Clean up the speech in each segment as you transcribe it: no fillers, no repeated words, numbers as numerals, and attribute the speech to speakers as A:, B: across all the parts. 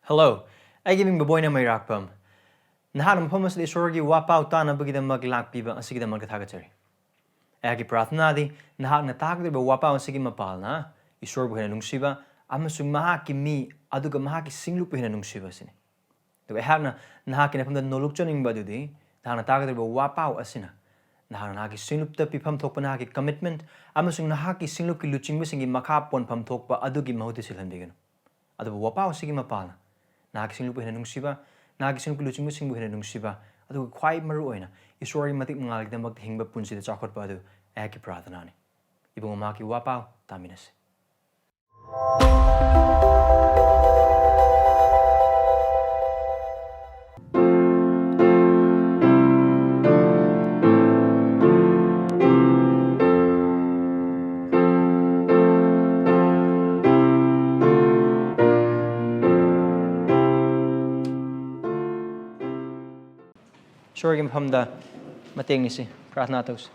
A: Hello, I give him Boboy na pipham. Nahan Pumas the Sorgi Wapau Tana Bugidamak Lak Piba and Sigidamak Tagachari. Agi Prathnadi, Nahan Natak the Wapau and Sigima Palna, Isorbu and Nungsiba, amasung Mahakki me, Aduga Mahaki Singlupi and Nungsiba Sin. The Wahana Nahakin from the Nolukchoning Badudi, Nahanataka the Wapau Asina. Nahanaki Sinlupta Pipham Topanaki commitment, amasung Nahaki Singluki Luching missing in makha ponpham Tokpa Adugi Mahutisilandigan. Adu Wapau Sigima Palna. Nagising lupa nungsiba, nagising luching musing buhin nungsiba, adu quite maruina, isori matik minggidamak hingba punsi the chocolate badu, Eki Prathanani. Ibung Maki Wapau, Taminas. Sorry from the mating ni si Pratnatos.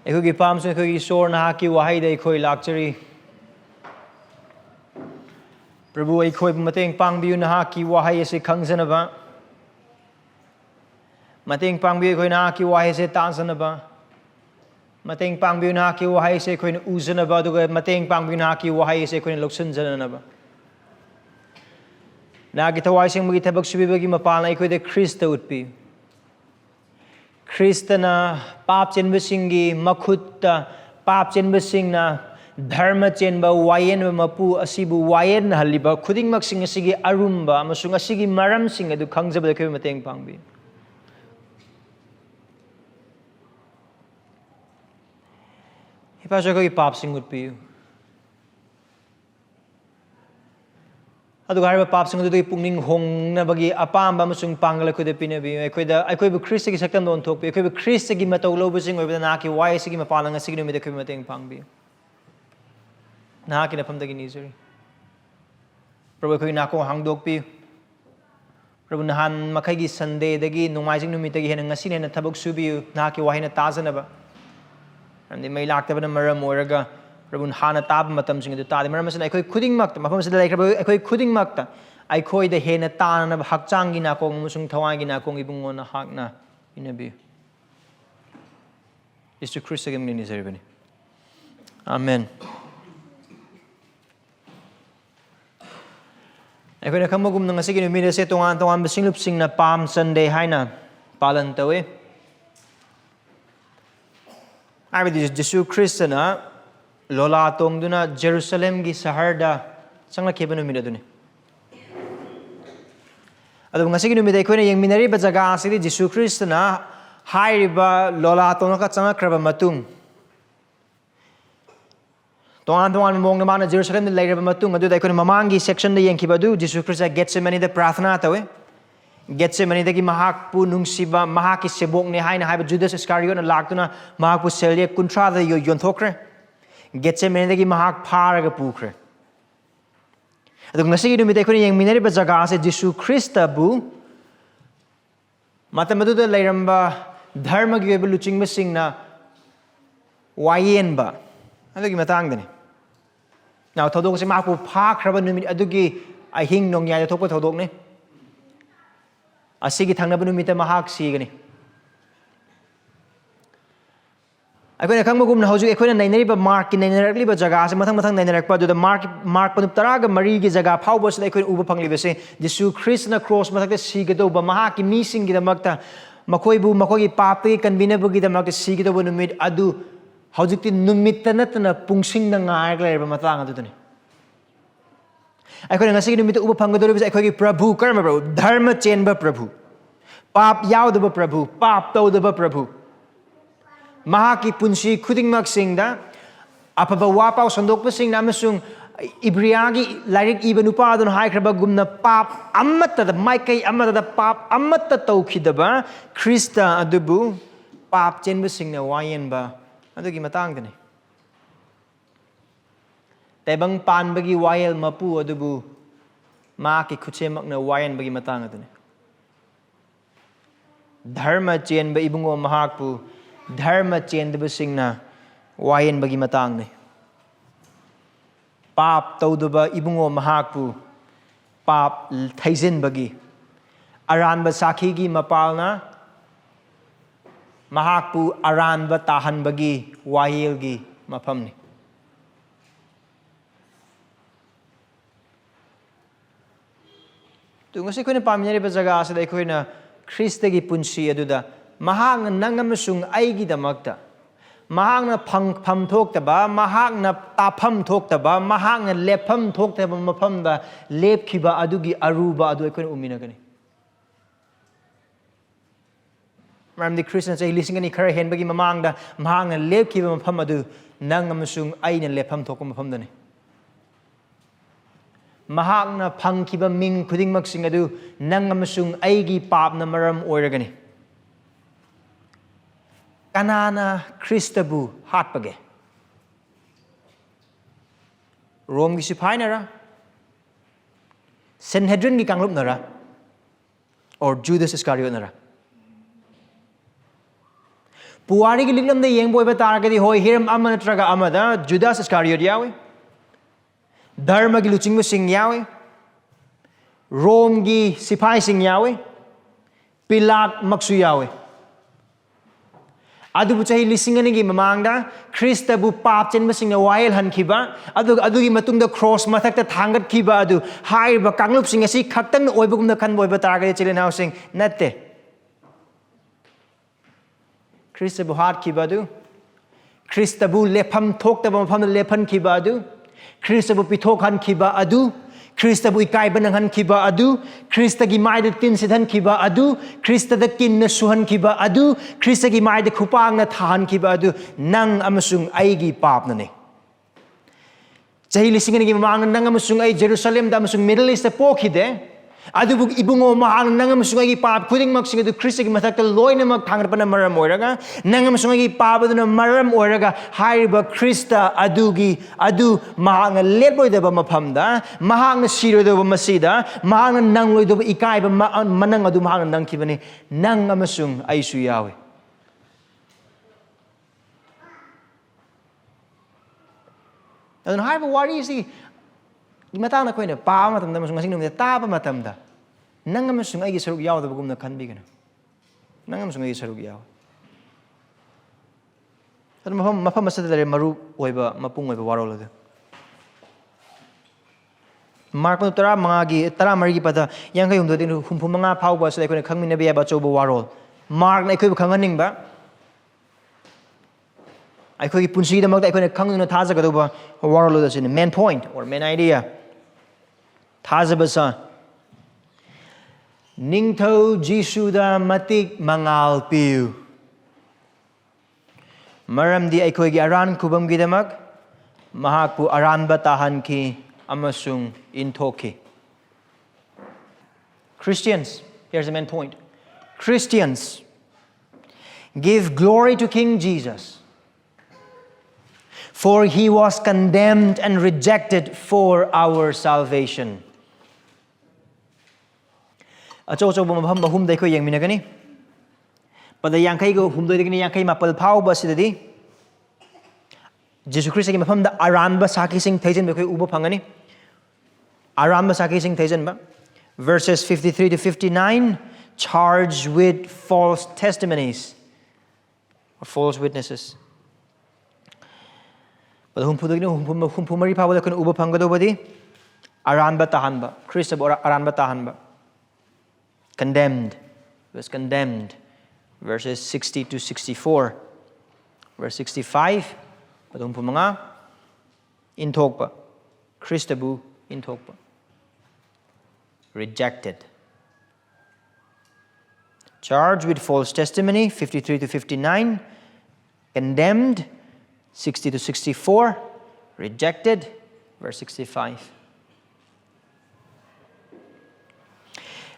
A: Eikhoigi palms and eikhoigi sor nahaki wahide eikoi luxury. Prabhu eikoi mating pangbiu nahaki wahai se khangsanaba. Mating pangbiu eikoi nahaki wahai se tansanaba. Mating pangbiu nahaki wahai se eikoi uzanaba duga mating pangbiu nahaki wahai se eikoi loksanjanaba. Nagitawai sing magitabag subibagi mapalna eikoi de Khrista utpi. Khristana pap chenba singi makhutta pap chenba singna dharma chenba wayen mapu asibu wayen haliba khudingmak sing asigi arumba amasung asigi maram sing adu khangjaba de eikoi mateng pangbi. Hipaso eikoi pap sing utpi. Adu haiba pap sing adu pungning hong na bagi apamba amasung pangal eikoi de pinabi eikoi bu Khristagi saktam don thokpi eikoi bu Khristagi matau lobu sing oibada naki wai sigi mapalanga sigi numida eikoi mateng pangbi naki na pamdagi nizuri Prabhu eikoi nako hangdokpi Prabhu nahan makhagi Sunday dagi nomaising numitagi hena ngasi hena thabak subi naki wai na tajanaba andi mai laktaba na maram oiraga Prabhu hana tab matam sing adu tadi maram asana eikoi khudingmakta mafam asada laikra eikoi khudingmakta eikoi de hena tana hakchangi na kong musung thawagi na kong ibungo na hakna inabi Isu Khristagi ni nizaribani Amen Eikoi na khamagum na ngasigi numida se tongan basinglup sing na Palm Sunday haina palan tawe Abidi Jesu Khristana Lola tongduna Jerusalem gi saharda sangla kheba numida duni adu ngasigi numida eikoi na yengminari ba jaga asidi Jesu Khristana hairiba lola tongka changa kraba matung tongan mong na mana Jerusalem lairaba matung adu eikoi na mamangi section da yengkiba du Jesu Christa Gethsemane da prathana tawe Gethsemane dagi Mahakpu nungsiba Mahaki sebok ne haina haiba Judas Iscariot na laktuna Mahakpu selye kuntra da yonthokre Gethsemane dagi Mahak pharaga pukre adu ngasigi numida eikoi na yengminari ba jaga ase Jesu Christa bu matam adu da lairamba dharma gi oiba luchingba singna wayenba adugi matangdani now thodok se Mahakpu phakraba numid adugi ahing nongyai da thokpa thodok ne asigi thangnaba numita Mahak sigani eikoi na khangmagum na hojik eikoi na nainariba mark ki nainarakliba jaga ase mathang nainarakpa adu da mark panup taraga mari gi jaga phauba se eikoi uba phangliba se Jesu Christ na cross mathakta sigadoba Mahak ki mising gi damakta makhoi gi papi kanbinaba gi damakta sigadoba numit adu hojikti numitta natna pungsing na ngai laiba matang adu dani eikoi na ngasigi numita uba phanggadoriba se eikoi gi prabhu karma prabhu dharma chenba prabhu pap yaudaba prabhu pap todaba prabhu Mahaki punsi khudingmak singda apaba wapau sandokpa singna amasung ibriagi lairik iba nupa adon haikraba gumna pap amatta da maikai amatta da pap amatta taukhidaba Khrista adubu pap chenba singna wayenba adugi matangdani Tebang panbagi wayel mapu adubu maki khuchemakna wayenbagi matang aduni Dharma chenba ibungo Mahakpu Dharma chendaba singna wayen bagi matang ni Pap tauduba ibungo Mahakpu pap thaizinbagi aranba sakhigi mapalna Mahakpu aranba tahanbagi wahilgi maphamni. Ngasi aikoina paminariba jaga asida aikoina Khristagi punsi aduda mahakna nangamasung aigidamakta mahakna ponpham thoktaba mahakna tapham thoktaba mahakna lepham thoktaba maphamda lepkhiba adugi aruba adu aikoina uminagani. Maramdi Christian say lisingani khara henbagi mamangda mahakna lepkhiba mapham adu nangamasung aina lepham thokpa maphamdani. Mahakna phangkhiba ming khudingmaksing adu nangamasung aigi papna maram oiragani. Kanana Christabu hatpage. Rome gi sipainara Sanhedrin gi kanglup nara or Judas Iscariot nara. Puwari gi liklam de yengboy ba taragadi hoy hiram amma natraga amada Judas Iscariot yawe. Dharma gi luchingba sing yawe. Rome gi sipai sing yawe. Pilat maksu yawe. Adu bucahi lisingani gi mamangda Krista bu pap chen masing na wahil han kiba adu gi matung da cross matak ta thangat kiba adu hai ba kanglup sing asi khaktang oibugum da khan boy ba targa chilen housing natte Krista bu hat kiba adu Krista bu lepham thok ta ba pham lephan kiba adu Krista bu pithok han kiba adu Krista bu ikai banang han kiba adu Krista gi mai da tin sidhan kiba adu Krista da kin na suhan kiba adu Krista gi mai da khupang na thahan kiba adu nang amasung ai gi pap na ne chahi lising ni gi mang nang amasung ai Jerusalem da amasung Middle East da pokhide adu bu ibungo mahang nang amasung ai gi pap khuding maksing adu Krista gi mathak ta loina mak thangar pana maram oiraga nang amasung ai gi pap adu na maram oiraga haiba Krista adu mahang letboy da ba maphamda mahang siro da ba masida mahang nang loi da ba ikai ba manang adu mahang nang kibani nang amasung ai su yawe adu haiba wari si matang na koina pa matam da masung asing numda ta pa matam da nang amasung ai gi saruk yaw da bagum na khanbi gana nang amasung ai gi saruk yaw adu mafam masada dare maru oiba mapung oiba warol da mark pa tara mangagi tara marigi pada yang kai umdo din humphum manga phau ba sai koina khangmin na be ba chobo warol mark na koi khanganing ba Eikhoi punsi da magda aikoina khangduna thaja gadoba warol da sin main point or main idea Thajabasa Ningthou Jisuda matik mangal piyu maramdi eikhoigi aran khubamgidamak Mahakpu aranba tahankhi amasung inthokkhi. Christians, here's the main point. Christians give glory to King Jesus, for he was condemned and rejected for our salvation. Acho mafam bahum dai ko yang minagani pada yang kai go hum dai gani yang kai mapal phau ba sidadi Jesus Christ gi mafam da aranba saki sing thaijen be ko uba phangani aranba saki sing thaijen ba verses 53 to 59 charged with false testimonies or false witnesses. Pada hum pudagni hum pumari phau da ko uba phangado badi aranba tahanba Christ aranba tahanba condemned. He was condemned. Verses 60 to 64. Verse 65. Padung mga inthokpa. Christabu inthokpa. Rejected. Charged with false testimony. 53 to 59. Condemned. 60 to 64. Rejected. Verse 65.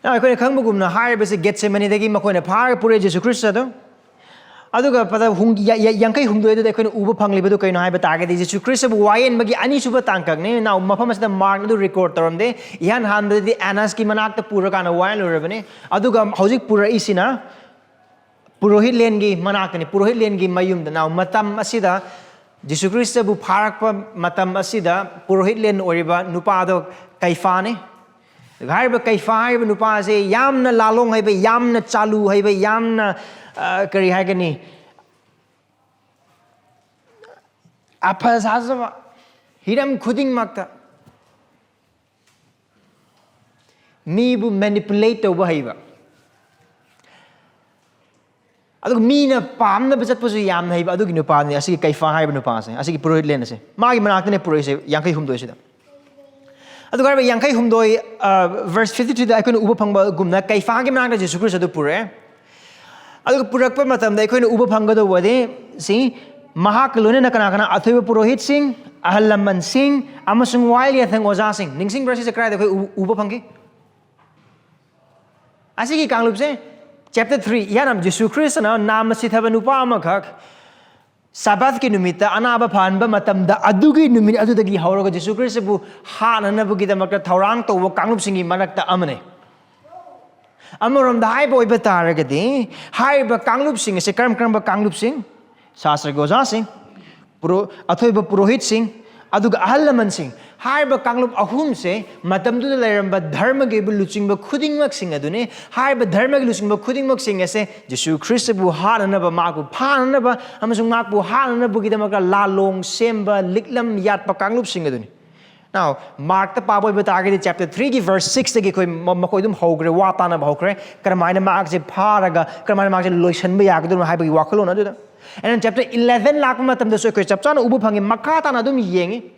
A: Now, I couldn't come to hire basic get some money. They give me a par pure Jesus Christ. Aduga pada Yankai Humdo, they couldn't Uber Pangli, but okay, no, I target Jesus Christ. Why and Magi Ani Super Tankag now Mafamas the Mark to record term day. Yan handed the Anaski Manak the Purakana while or revenue. Aduga Hosik Pura Isina Purohit Lengi Manakani, Purohit Lengi Mayum, now Matam Masida Jisu Kristabu pharakpa matam asida purohit len oriba nupado kaifane. Haiba kaifa haiba nupa se yamna lalong haiba yamna chalu haiba yamna kari haigani apasazava hiram khuding makta mibu manipulate over haiba. Aduk mina pamna bachat pusu yam haiba aduk nupa ni asigi kaifa haiba nupa se asigi purohit len se magi manakta ne purohit se yankai humdoi sida. Adukar yankai humdoi verse 52 da aikoina uba phangba gumna kaifa gi manakta Jesu Christ adu pure. Aduk purakpa matamda aikoina uba phangga do wade si mahak lone na kana athoiba purohit sing ahallaman sing amasung wail yathang oza sing ningsing verse se krai da koi uba phangki. Asigi kanglup se chapter 3 yanam Jesu Christ na nam sithaba nupa amakhak Sabat ki numita anaba phanba matamda adugi numit adudagi hauroga Jesu Christ bu hananabugidamak thaurang tawwa kanglup singi manakta amane amarom da haiba oiba taragadi haiba kanglup sing se karam kanglup sing sastra goza sing pro athoiba purohit sing aduga ahallaman sing haiba kanglup ahum se matamdu lairamba dharma ge bu luchingba khudingmak sing adune haiba dharma ge luchingba khudingmak sing ase Jesu Christ bu hananaba maku phananaba amasung makbu hananabu gidamak lalong semba liklam yatpa kanglup sing adune. Now Mark the paboy batagadi chapter 3 gi verse 6 gi koi makoi dum hogre watana hogre karamaina mak je pharaga karamaina mak je loisanba yagdu haiba gi wakalon adu. And then chapter 11 lakma matamda so koi chapchana ubu phangi makha tana dum yengi.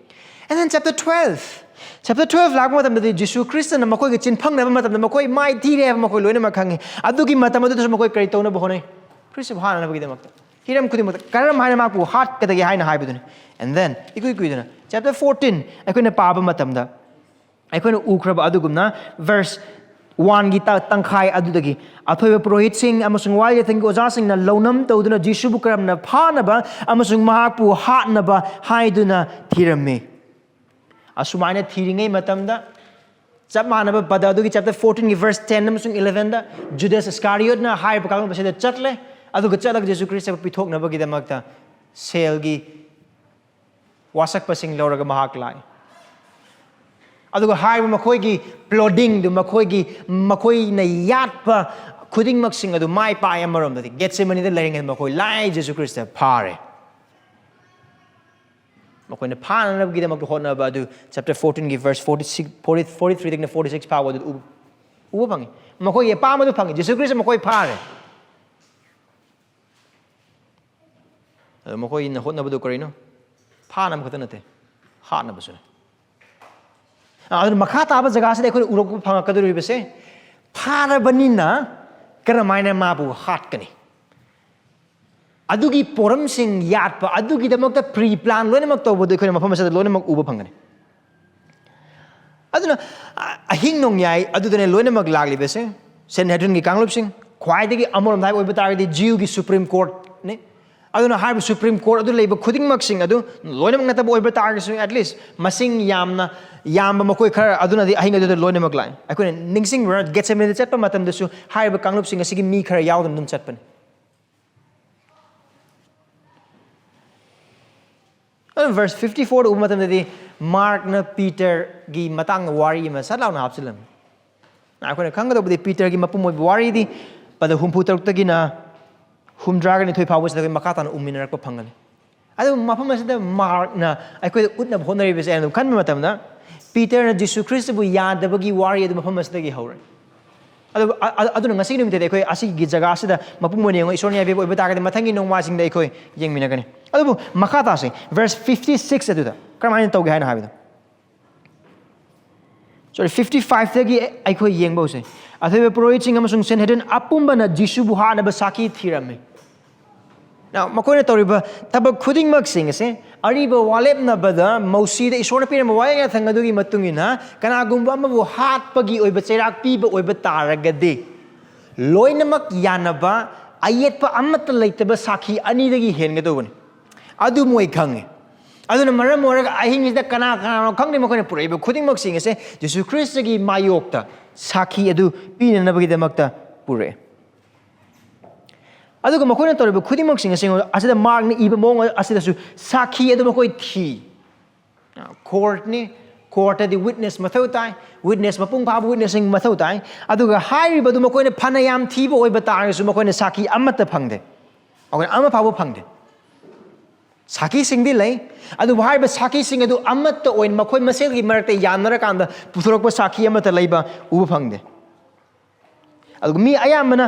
A: And then chapter 12 lakma matamda Jesu Christ na makoi ge chinphang na matamda makoi mai thire makoi loina makhangi adugi matam adu so makoi kari tona bahone Christ bhana na bagi damakta hiram khudi mat karam haina makbu hat kadagi haina haibudune. And then ikui kuiduna chapter 14 aikoina paba matamda aikoina ukraba adugumna verse 1 gi tangkhai adudagi athoiba purohit sing amasung wai yathang oza sing na lonam tawduna Jesu bu karam na phanaba amasung mahakpu hatnaba haiduna thirame. Asumaina thiringai matamda chap manaba badadu chapter 14 verse 10 amasung 11 da Judas Iscariot na hai pakang basida chatle aduga chalak Jesu Christ pithok na bagi damakta sel gi wasak pasing loraga mahak lai aduga hai makoi gi plodding du makoi na yatpa khuding maksing adu mai pa amarom da Gethsemane da laring makoi lai Jesu Christ pare Makoina phan na gidamak hona ba du chapter 14 gi verse 46 43 ding 46 power du u bangi makoi ye pa ma du phangi Jesu Christ makoi phare makoi na hona ba du karino phan am khata nate ha na basu adu makha ta ba jaga se dekho urok phanga ka du ri base phara banina karamaina ma bu hat kani adugi poram sing yatpa adugi damakta pre plan loinak tawbodu ekhoi mafam asada loinak uba phangani aduna ahing nong yai adudane loinak lagli bese Sanhedrin gi kanglup sing khwaidagi amoram dai oiba targadi Jew gi Supreme Court ne aduna harb Supreme Court adu leiba khudingmak sing adu loinak nata oiba targasi at least masing yamba makoi khar aduna di ahing adu loinak lai ekhoi ningsing word Gethsemane chatpa matam dasu harb kanglup sing asigi mi khar yaudam dum chatpan verse 54 ubu matam dadi Mark na Peter gi matang wari ma satlaw na hapsilam na ko na khanga do budi Peter gi mapumoy wari di pada humpu taruk tagi na humdraga ni thoi phawus da makata na uminar ko phangani adu mafam asida Mark na ai ko utna bhonari bese and khan matam na Peter na Jesu Christ bu yadabagi wari adu mafam asida gi hawra adu ngasi ni mite ekhoi asi gi jaga asida mapumoy ni ngoi sorni abe bo beta ga mathangi nongma sing da ekhoi yengmina gani adu makata se verse 56 adu da kamain tawge haina habida sorry 55 tagi ekhoi yengbo se athobe proiching amasung Sanhedrin apumba na Jesu bu hana ba saki thirame now makoina toriba tabak khuding mak sing se ariba walep na bada mausi da isona pira mawaya thangadu gi matungina kana gumba mabu hat pagi oiba chairak pi ba oiba taragade loinamak yanaba ayetpa amata leitaba saki ani dagi hengedobani adu moi khange aduna maram oraga ahing is da kana khangni makoina puraiba khuding mak sing se Jesu Christ gi mayokta saki adu pina na bagi damakta pure ꯑꯗꯨꯒ ꯃꯈꯣꯏꯅ ꯇꯧꯔꯤꯕ ꯈꯨꯗꯤꯡꯃꯛꯁꯤꯡ ꯑꯁꯤꯗ ꯃꯥꯔꯛꯅ ꯏꯕ ꯃꯑꯣꯡ ꯑꯁꯤꯗꯁꯨ ꯁꯥꯈꯤ ꯑꯗꯨ ꯃꯈꯣꯏ ꯊꯤ ꯀꯣꯔꯠꯅꯤ ꯀꯣꯔꯠꯇꯗꯤ ꯋꯤꯠꯅꯦꯁ ꯃꯊꯧ ꯇꯥꯏ ꯋꯤꯠꯅꯦꯁ ꯃꯄꯨꯡ ꯐꯥꯕ ꯋꯤꯠꯅꯦꯁꯁꯤꯡ ꯃꯊꯧ ꯇꯥꯏ ꯑꯗꯨꯒ ꯍꯥꯏꯔꯤꯕꯗꯨ ꯃꯈꯣꯏꯅ ꯐꯅ ꯌꯥꯝ ꯊꯤꯕ ꯑꯣꯏꯕ ꯇꯥꯔꯒꯁꯨ ꯃꯈꯣꯏꯅ ꯁꯥꯈꯤ ꯑꯃꯠꯇ ꯐꯪꯗꯦ ꯑꯩꯈꯣꯏꯅ ꯑꯃ ꯐꯥꯎꯕ ꯐꯪꯗꯦ ꯁꯥꯈꯤꯁꯤꯡꯗꯤ ꯂꯩ ꯑꯗꯨꯕꯨ ꯍꯥꯏꯔꯤꯕ ꯁꯥꯈꯤꯁꯤꯡ ꯑꯗꯨ ꯑꯃꯠꯇ ꯑꯣꯏꯅ ꯃꯈꯣꯏ ꯃꯁꯦꯜꯒꯤ ꯃꯔꯛꯇ ꯌꯥꯅꯔꯀꯥꯟꯗ ꯄꯨꯊꯣꯔꯛꯄ ꯁꯥꯈꯤ ꯑꯃꯠꯇ ꯂꯩꯕ ꯎꯕ ꯐꯪꯗꯦ ꯑꯗꯨꯒ ꯃꯤ ꯑꯌꯥꯝꯕꯅ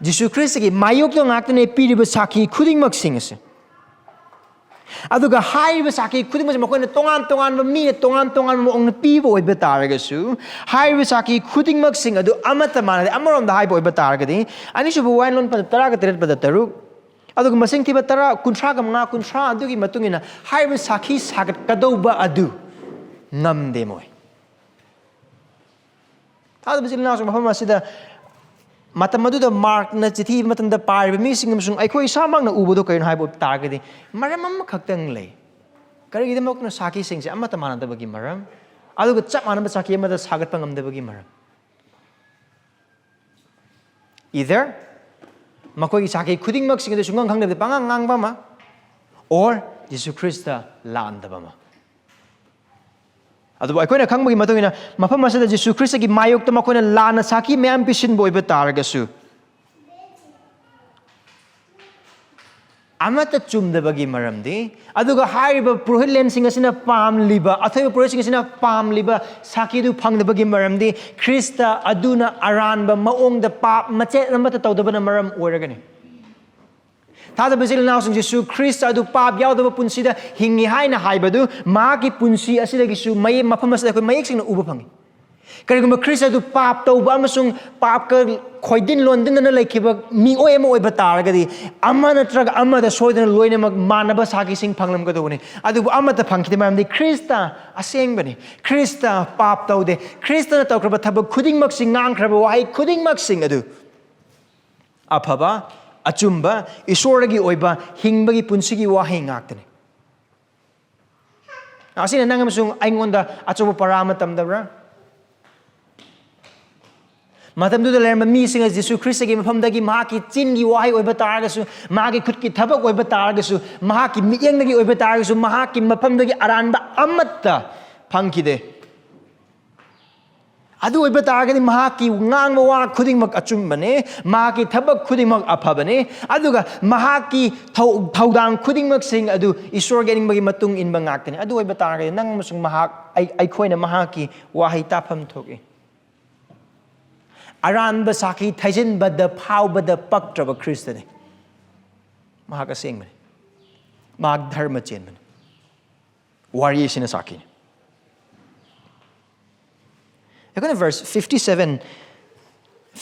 A: ꯖꯤꯁꯨ ꯈ꯭ꯔꯤꯁꯇꯒꯤ ꯃꯥꯌꯣꯛꯇ ꯉꯥꯛꯇꯅꯦ ꯄꯤꯔꯤꯕ ꯁꯥꯈꯤ ꯈꯨꯗꯤꯡꯃꯛꯁꯤꯡ ꯑꯁꯦ ꯑꯗꯨꯒ ꯍꯥꯏꯔꯤꯕ ꯁꯥꯈꯤ ꯈꯨꯗꯤꯡꯃꯛꯁꯦ ꯃꯈꯣꯏꯅ ꯇꯣꯉꯥꯟ ꯇꯣꯉꯥꯟꯕ ꯃꯤꯅ ꯇꯣꯉꯥꯟ ꯇꯣꯉꯥꯟꯕ ꯃꯑꯣꯡꯗ ꯄꯤꯕ ꯑꯣꯏꯕ ꯇꯥꯔꯒꯁꯨ ꯍꯥꯏꯔꯤꯕ ꯁꯥꯈꯤ ꯈꯨꯗꯤꯡꯃꯛꯁꯤꯡ ꯑꯗꯨ ꯑꯃꯠꯇ ꯃꯥꯟꯅꯗꯦ ꯑꯃꯔꯣꯝꯗ ꯍꯥꯏꯕ ꯑꯣꯏꯕ ꯇꯥꯔꯒꯗꯤ ꯑꯅꯤꯁꯨꯕ ꯋꯥꯌꯦꯟꯂꯣꯟ ꯄꯗ 13-3 ꯑꯗꯨꯒ ꯃꯁꯤꯡ ꯊꯤꯕ 35 ꯑꯗꯨꯒꯤ ꯃꯇꯨꯡ ꯏꯟꯅ ꯍꯥꯏꯔꯤꯕ ꯁꯥꯈꯤ ꯁꯥꯒꯠꯀꯗꯧꯕ ꯑꯗꯨ ꯉꯝꯗꯦ ꯃꯣꯏ ꯊꯥꯖꯕ ꯏꯆꯤꯜ ꯃꯐꯝ ꯑꯁꯤꯗ ꯃꯇꯝ ꯑꯗꯨꯗ ꯃꯥꯔꯛꯅ ꯆꯤꯊꯤ ꯃꯇꯝꯗ ꯄꯥꯔꯤꯕ ꯃꯤꯁꯤꯡ ꯑꯃꯁꯨꯡ ꯑꯩꯈꯣꯏ ꯏꯁꯥꯃꯛꯅ ꯎꯕꯗꯣ ꯀꯔꯤꯅꯣ ꯍꯥꯏꯕ ꯇꯥꯔꯒꯗꯤ ꯃꯔꯝ ꯑꯃꯈꯛꯇꯪ ꯂꯩ ꯀꯔꯤꯒꯤꯗꯃꯛꯇꯅ ꯁꯥꯈꯤꯁꯤꯡꯁꯦ ꯑꯃꯠꯇ ꯃꯥꯟꯅꯗꯕꯒꯤ ꯃꯔꯝ ꯑꯗꯨꯒ ꯆꯞ ꯃꯥꯟꯅꯕ ꯁꯥꯈꯤ ꯑꯃꯗ ꯁꯥꯒꯠꯄ ꯉꯝꯗꯕꯒꯤ ꯃꯔꯝ either ꯃꯈꯣꯏꯒꯤ ꯁꯥꯈꯤ ꯈꯨꯗꯤꯡꯃꯛꯁꯤꯡ ꯑꯗꯨ ꯁꯨꯡꯈꯪ ꯈꯪꯗꯕꯗ ꯄꯪꯉꯥꯡ ꯉꯥꯡꯕ ꯑꯃ or ꯖꯤꯁꯨ ꯈ꯭ꯔꯤꯁꯇ ꯂꯥꯟꯗꯕ ꯑꯃ ꯑꯗꯨꯕꯨ ꯑꯩꯈꯣꯏꯅ ꯈꯪꯕꯒꯤ ꯃꯇꯨꯡ ꯏꯟꯅ ꯃꯐꯝ ꯑꯁꯤꯗ ꯖꯤꯁꯨ ꯈ꯭ꯔꯤꯁꯇꯒꯤ ꯃꯥꯌꯣꯛꯇ ꯃꯈꯣꯏꯅ ꯂꯥꯟꯅ ꯁꯥꯈꯤ ꯃꯌꯥꯝ ꯄꯤꯁꯤꯟꯕ ꯑꯣꯏꯕ ꯇꯥꯔꯒꯁꯨ ꯑꯃꯠꯇ ꯆꯨꯝꯗꯕꯒꯤ ꯃꯔꯝꯗꯤ ꯑꯗꯨꯒ ꯍꯥꯏꯔꯤꯕ ꯄꯨꯔꯣꯍꯤꯠꯂꯦꯟꯁꯤꯡ ꯑꯁꯤꯅ ꯄꯥꯝꯂꯤꯕ ꯑꯊꯣꯏꯕ ꯄꯨꯔꯣꯍꯤꯠꯁꯤꯡ ꯑꯁꯤꯅ ꯄꯥꯝꯂꯤꯕ ꯁꯥꯈꯤꯗꯨ ꯐꯪꯗꯕꯒꯤ ꯃꯔꯝꯗꯤ ꯈ꯭ꯔꯤꯁꯇ ꯑꯗꯨꯅ ꯑꯔꯥꯟꯕ ꯃꯑꯣꯡꯗ ꯄꯥꯞ ꯃꯆꯦꯠ ꯑꯃꯠꯇ ꯇꯧꯗꯕꯅ ꯃꯔꯝ ꯑꯣꯏꯔꯒꯅꯤ ꯊꯥꯖꯕ ꯏꯆꯤꯜ ꯏꯅꯥꯎꯁꯤꯡ ꯖꯤꯁꯨ ꯈ꯭ꯔꯤꯁꯇ ꯑꯗꯨ ꯄꯥꯞ ꯌꯥꯎꯗꯕ ꯄꯨꯟꯁꯤꯗ ꯍꯤꯡꯉꯤ ꯍꯥꯏꯅ ꯍꯥꯏꯕꯗꯨ ꯃꯍꯥꯛꯀꯤ ꯄꯨꯟꯁꯤ ꯑꯁꯤꯗꯒꯤꯁꯨ ꯃꯐꯝ ꯑꯁꯤꯗ ꯑꯩꯈꯣꯏ ꯃꯌꯦꯛ ꯁꯦꯡꯅ ꯎꯕ ꯐꯪꯉꯤ ꯀꯔꯤꯒꯨꯝꯕ ꯈ꯭ꯔꯤꯁꯇ ꯑꯗꯨ ꯄꯥꯞ ꯇꯧꯕ ꯑꯃꯁꯨꯡ ꯄꯥꯞꯀ ꯈꯣꯏꯗꯤꯟ ꯂꯣꯟꯗꯨꯅ ꯂꯩꯈꯤꯕ ꯃꯤꯑꯣꯏ ꯑꯃ ꯑꯣꯏꯕ ꯇꯥꯔꯒꯗꯤ ꯑꯃ ꯅꯠꯇ꯭ꯔꯒ ꯑꯃꯗ ꯁꯣꯏꯗꯅ ꯂꯣꯏꯅꯃꯛ ꯃꯥꯟꯅꯕ ꯁꯥꯈꯤꯁꯤꯡ ꯐꯪꯂꯝꯒꯗꯧꯕꯅꯤ ꯑꯗꯨꯕꯨ ꯑꯃꯠꯇ ꯐꯪꯈꯤꯗꯦ ꯃꯔꯝꯗꯤ ꯈ꯭ꯔꯤꯁꯇ ꯑꯁꯦꯡꯕꯅꯤ ꯈ꯭ꯔꯤꯁꯇ ꯄꯥꯞ ꯇꯧꯗꯦ ꯈ꯭ꯔꯤꯁꯇꯅ ꯇꯧꯈ꯭ꯔꯕ ꯊꯕꯛ ꯈꯨꯗꯤꯡꯃꯛꯁꯤꯡ ꯉꯥꯡꯈ꯭ꯔꯕ ꯋꯥꯍꯩ ꯈꯨꯗꯤꯡꯃꯛꯁꯤꯡ ꯑꯗꯨ ꯑꯐꯕ ꯑꯆꯨꯝꯕ ꯏꯁꯣꯔꯗꯒꯤ ꯑꯣꯏꯕ ꯍꯤꯡꯕꯒꯤ ꯄꯨꯟꯁꯤꯒꯤ ꯋꯥꯍꯩ ꯉꯥꯛꯇꯅꯤ ꯑꯁꯤꯅ ꯅꯪ ꯑꯃꯁꯨꯡ ꯑꯩꯉꯣꯟꯗ ꯑꯆꯧꯕ ꯄꯔꯥ ꯑꯃ ꯇꯝꯗꯕ꯭ꯔꯥ ꯃꯇꯝꯗꯨꯗ ꯂꯩꯔꯝꯕ ꯃꯤꯁꯤꯡ ꯑꯁꯤ ꯖꯤꯁꯨ ꯈ꯭ꯔꯤꯁꯇꯒꯤ ꯃꯐꯝꯗꯒꯤ ꯃꯍꯥꯛꯀꯤ ꯆꯤꯟꯒꯤ ꯋꯥꯍꯩ ꯑꯣꯏꯕ ꯇꯥꯔꯒꯁꯨ ꯃꯍꯥꯛꯀꯤ ꯈꯨꯠꯀꯤ ꯊꯕꯛ ꯑꯣꯏꯕ ꯇꯥꯔꯒꯁꯨ ꯃꯍꯥꯛꯀꯤ ꯃꯤꯠꯌꯦꯡꯗꯒꯤ ꯑꯣꯏꯕ ꯇꯥꯔꯒꯁꯨ ꯃꯍꯥꯛꯀꯤ ꯃꯐꯝꯗꯒꯤ ꯑꯔꯥꯟꯕ ꯑꯃꯠꯇ ꯐꯪꯈꯤꯗꯦ ꯑꯗꯨ ꯑꯣꯏꯕ ꯇꯥꯔꯒꯗꯤ ꯃꯍꯥꯛꯀꯤ ꯉꯥꯡꯕ ꯋꯥ ꯈꯨꯗꯤꯡꯃꯛ ꯑꯆꯨꯝꯕꯅꯤ ꯃꯍꯥꯛꯀꯤ ꯊꯕꯛ ꯈꯨꯗꯤꯡꯃꯛ ꯑꯐꯕꯅꯤ ꯑꯗꯨꯒ ꯃꯍꯥꯛꯀꯤ ꯊꯧꯗꯥꯡ ꯈꯨꯗꯤꯡꯃꯛꯁꯤꯡ ꯑꯗꯨ ꯏꯁꯣꯔꯒꯤ ꯑꯅꯤꯡꯕꯒꯤ ꯃꯇꯨꯡ ꯏꯟꯕ ꯉꯥꯛꯇꯅꯤ ꯑꯗꯨ ꯑꯣꯏꯕ ꯇꯥꯔꯒꯗꯤ ꯅꯪ ꯑꯃꯁꯨꯡ ꯑꯩꯈꯣꯏꯅ ꯃꯍꯥꯛꯀꯤ ꯋꯥꯍꯩ ꯇꯥꯐꯝ ꯊꯣꯛꯏ ꯑꯔꯥꯟꯕ ꯁꯥꯈꯤ ꯊꯩꯖꯤꯟꯕꯗ ꯐꯥꯎꯕꯗ ꯄꯛꯇ꯭ꯔꯕ ꯈ꯭ꯔꯤꯁꯇꯅꯤ ꯃꯍꯥꯛ ꯑꯁꯦꯡꯕꯅꯤ ꯃꯍꯥꯛ ꯙꯔꯃ ꯆꯦꯟꯕꯅꯤ ꯋꯥꯔꯤ ꯑꯁꯤꯅ ꯁꯥꯈꯤꯅꯤ ꯑꯩꯈꯣꯏꯅ ꯚꯔꯁ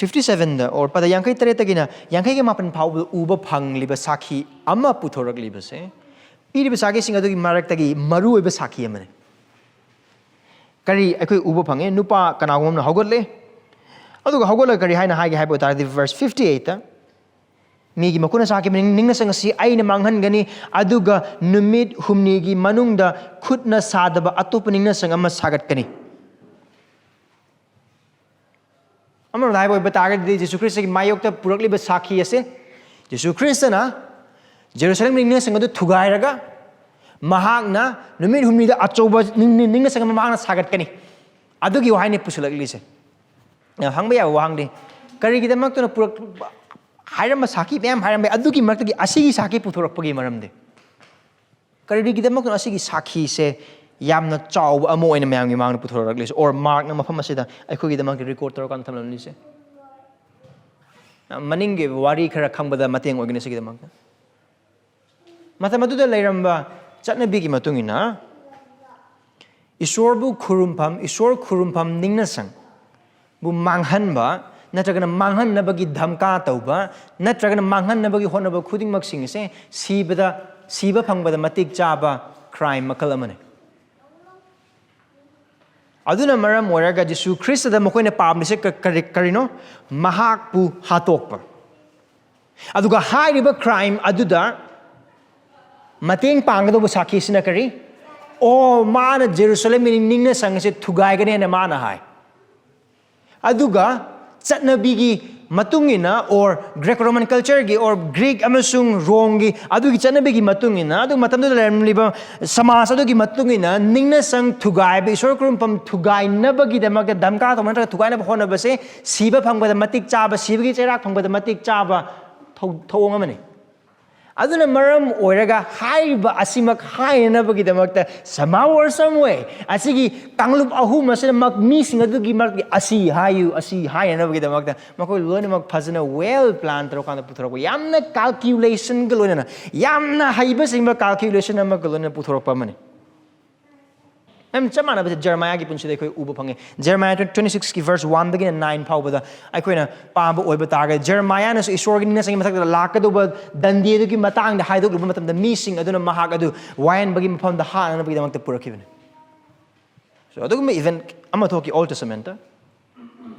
A: 57ꯗ ꯑꯣꯔ ꯄꯗ 53ꯇꯒꯤꯅ 59 ꯐꯥꯎꯕꯗ ꯎꯕ ꯐꯪꯂꯤꯕ ꯁꯥꯈꯤ ꯑꯃ ꯄꯨꯊꯣꯔꯛꯂꯤꯕꯁꯦ ꯄꯤꯔꯤꯕ ꯁꯥꯈꯤꯁꯤꯡ ꯑꯗꯨꯒꯤ ꯃꯔꯛꯇꯒꯤ ꯃꯔꯨꯑꯣꯏꯕ ꯁꯥꯈꯤ ꯑꯃꯅꯤ ꯀꯔꯤ ꯑꯩꯈꯣꯏ ꯎꯕ ꯐꯪꯉꯦ ꯅꯨꯄꯥ ꯀꯅꯥꯒꯨꯝꯕ ꯑꯃꯅ ꯍꯧꯒꯠꯂꯦ ꯑꯗꯨꯒ ꯍꯧꯒꯠꯂꯒ ꯀꯔꯤ ꯍꯥꯏꯅ ꯍꯥꯏꯒꯦ ꯍꯥꯏꯕ ꯇꯥꯔꯗꯤ ꯚꯔꯁ 58ꯇ ꯃꯤꯒꯤ ꯃꯈꯨꯠꯅ ꯁꯥꯈꯤꯕ ꯅꯤꯡꯅꯁꯪ ꯑꯁꯤ ꯑꯩꯅ ꯃꯥꯡꯍꯟꯒꯅꯤ ꯑꯗꯨꯒ ꯅꯨꯃꯤꯠ 6ꯅꯤꯒꯤ ꯃꯅꯨꯡꯗ ꯈꯨꯠꯅ ꯁꯥꯗꯕ ꯑꯇꯣꯞꯄ ꯅꯤꯡꯅꯁꯪ ꯑꯃ ꯁꯥꯒꯠꯀꯅꯤ ꯑꯃꯔꯣꯝꯗ ꯍꯥꯏꯕ ꯑꯣꯏꯕ ꯇꯥꯔꯒꯗꯤ ꯖꯤꯁꯨ ꯈ꯭ꯔꯤꯁꯇꯒꯤ ꯃꯥꯌꯣꯛꯇ ꯄꯨꯔꯛꯂꯤꯕ ꯁꯥꯈꯤ ꯑꯁꯦ ꯖꯤꯁꯨ ꯈ꯭ꯔꯤꯁꯇꯅ ꯖꯦꯔꯨꯁꯂꯦꯝ ꯅꯤꯡꯅꯁꯪ ꯑꯗꯨ ꯊꯨꯒꯥꯏꯔꯒ ꯃꯍꯥꯛꯅ ꯅꯨꯃꯤꯠ 6ꯅꯤꯗ ꯑꯆꯧꯕ ꯅꯤꯡꯅꯁꯪ ꯑꯃ ꯃꯍꯥꯛꯅ ꯁꯥꯒꯠꯀꯅꯤ ꯑꯗꯨꯒꯤ ꯋꯥꯍꯩꯅꯤ ꯄꯨꯁꯤꯜꯂꯛꯂꯤꯁꯦ ꯍꯪꯕ ꯌꯥꯕ ꯋꯥꯍꯪꯗꯤ ꯀꯔꯤꯒꯤꯗꯃꯛꯇꯅ ꯍꯥꯏꯔꯝꯕ ꯁꯥꯈꯤ ꯃꯌꯥꯝ ꯍꯥꯏꯔꯝꯕ ꯑꯗꯨꯒꯤ ꯃꯔꯛꯇꯒꯤ ꯑꯁꯤꯒꯤ ꯁꯥꯈꯤ ꯄꯨꯊꯣꯔꯛꯄꯒꯤ ꯃꯔꯝꯗꯤ ꯀꯔꯤꯒꯤꯗꯃꯛꯇꯅ ꯑꯁꯤꯒꯤ ꯁꯥꯈꯤꯁꯦ ꯌꯥꯝꯅ ꯆꯥꯎꯕ ꯑꯃ ꯑꯣꯏꯅ ꯃꯌꯥꯝꯒꯤ ꯃꯥꯡꯗ ꯄꯨꯊꯣꯔꯛꯂꯤꯁꯦ ꯑꯣꯔ ꯃꯥꯔꯛꯅ ꯃꯐꯝ ꯑꯁꯤꯗ ꯑꯩꯈꯣꯏꯒꯤꯗꯃꯛꯇ ꯔꯦꯀꯣꯔꯗ ꯇꯧꯔꯀꯥꯟꯗ ꯊꯝꯂꯝꯂꯤꯁꯦ ꯃꯅꯤꯡꯒꯤ ꯋꯥꯔꯤ ꯈꯔ ꯈꯪꯕꯗ ꯃꯇꯦꯡ ꯑꯣꯏꯒꯅꯤ ꯁꯤꯒꯤꯗꯃꯛꯇ ꯃꯇꯝ ꯑꯗꯨꯗ ꯂꯩꯔꯝꯕ ꯆꯠꯅꯕꯤꯒꯤ ꯃꯇꯨꯡ ꯏꯟꯅ ꯏꯁꯣꯔꯕꯨ ꯏꯁꯣꯔ ꯈꯨꯔꯨꯝꯐꯝ ꯅꯤꯡꯅꯁꯪ ꯕꯨ ꯃꯥꯡꯍꯟꯕ ꯅꯠꯇ꯭ꯔꯒꯅ ꯃꯥꯡꯍꯟꯅꯕꯒꯤ ꯙꯝꯀꯥ ꯇꯧꯕ ꯅꯠꯇ꯭ꯔꯒꯅ ꯃꯥꯡꯍꯟꯅꯕꯒꯤ ꯍꯣꯠꯅꯕ ꯈꯨꯗꯤꯡꯃꯛꯁꯤꯡ ꯑꯁꯦ ꯁꯤꯕ ꯐꯪꯕꯗ ꯃꯇꯤꯛ ꯆꯥꯕ ꯀ꯭ꯔꯥꯏꯝ ꯃꯈꯜ ꯑꯃꯅꯤ ꯑꯗꯨꯅ ꯃꯔꯝ ꯑꯣꯏꯔꯒ ꯖꯤꯁꯨ ꯈ꯭ꯔꯤꯁꯇꯗ ꯃꯈꯣꯏꯅ ꯄꯥꯝꯂꯤꯁꯦ ꯀꯔꯤꯅꯣ ꯃꯍꯥꯛꯄꯨ ꯍꯥꯠꯇꯣꯛꯄ ꯑꯗꯨꯒ ꯍꯥꯏꯔꯤꯕ ꯀ꯭ꯔꯥꯏꯝ ꯑꯗꯨꯗ ꯃꯇꯦꯡ ꯄꯥꯡꯒꯗꯧꯕ ꯁꯥꯈꯤꯁꯤꯅ ꯀꯔꯤ ꯃꯥꯅ ꯖꯦꯔꯨꯁꯂꯦꯝꯒꯤ ꯅꯤꯡꯅꯁꯪ ꯑꯁꯦ ꯊꯨꯒꯥꯏꯒꯅꯤ ꯍꯥꯏꯅ ꯃꯥꯅ ꯍꯥꯏ ꯑꯗꯨꯒ ꯆꯠꯅꯕꯤꯒꯤ matungina or Greco-Roman culture gi or Greek amasung Rome gi adu gi chanabe gi matungina adu matam do lemliba samas adu gi matungina ningna sang thugai be isor khurumpham thugai naba gi damak damka to mantra thugai na hona base siba phangba da matik chaba siba gi cherak phangba da matik chaba thong amani aduna maram oiraga haiba asimak haina bagi damakta somehow or some way asigi tanglup ahum asina mak mi sing adugi mak asi haina bagi damakta makoi lone mak phajana well plan tro kana puthorok yamna calculation galona yamna haiba singba calculation ama galona puthorok pamani I'm chamana but Jeremiah ki punchi dekho uba phange Jeremiah 26 ki verse 1 begin 9 phau bada aikoina pamba oiba targa Jeremiah na isor gi na sangi mathak lakadu ba dandi du ki matang da haidok lu matam da missing aduna mahak adu wayan bagi mapham da ha na bagi da makta purakibane so adu me even ama thoki Old Testament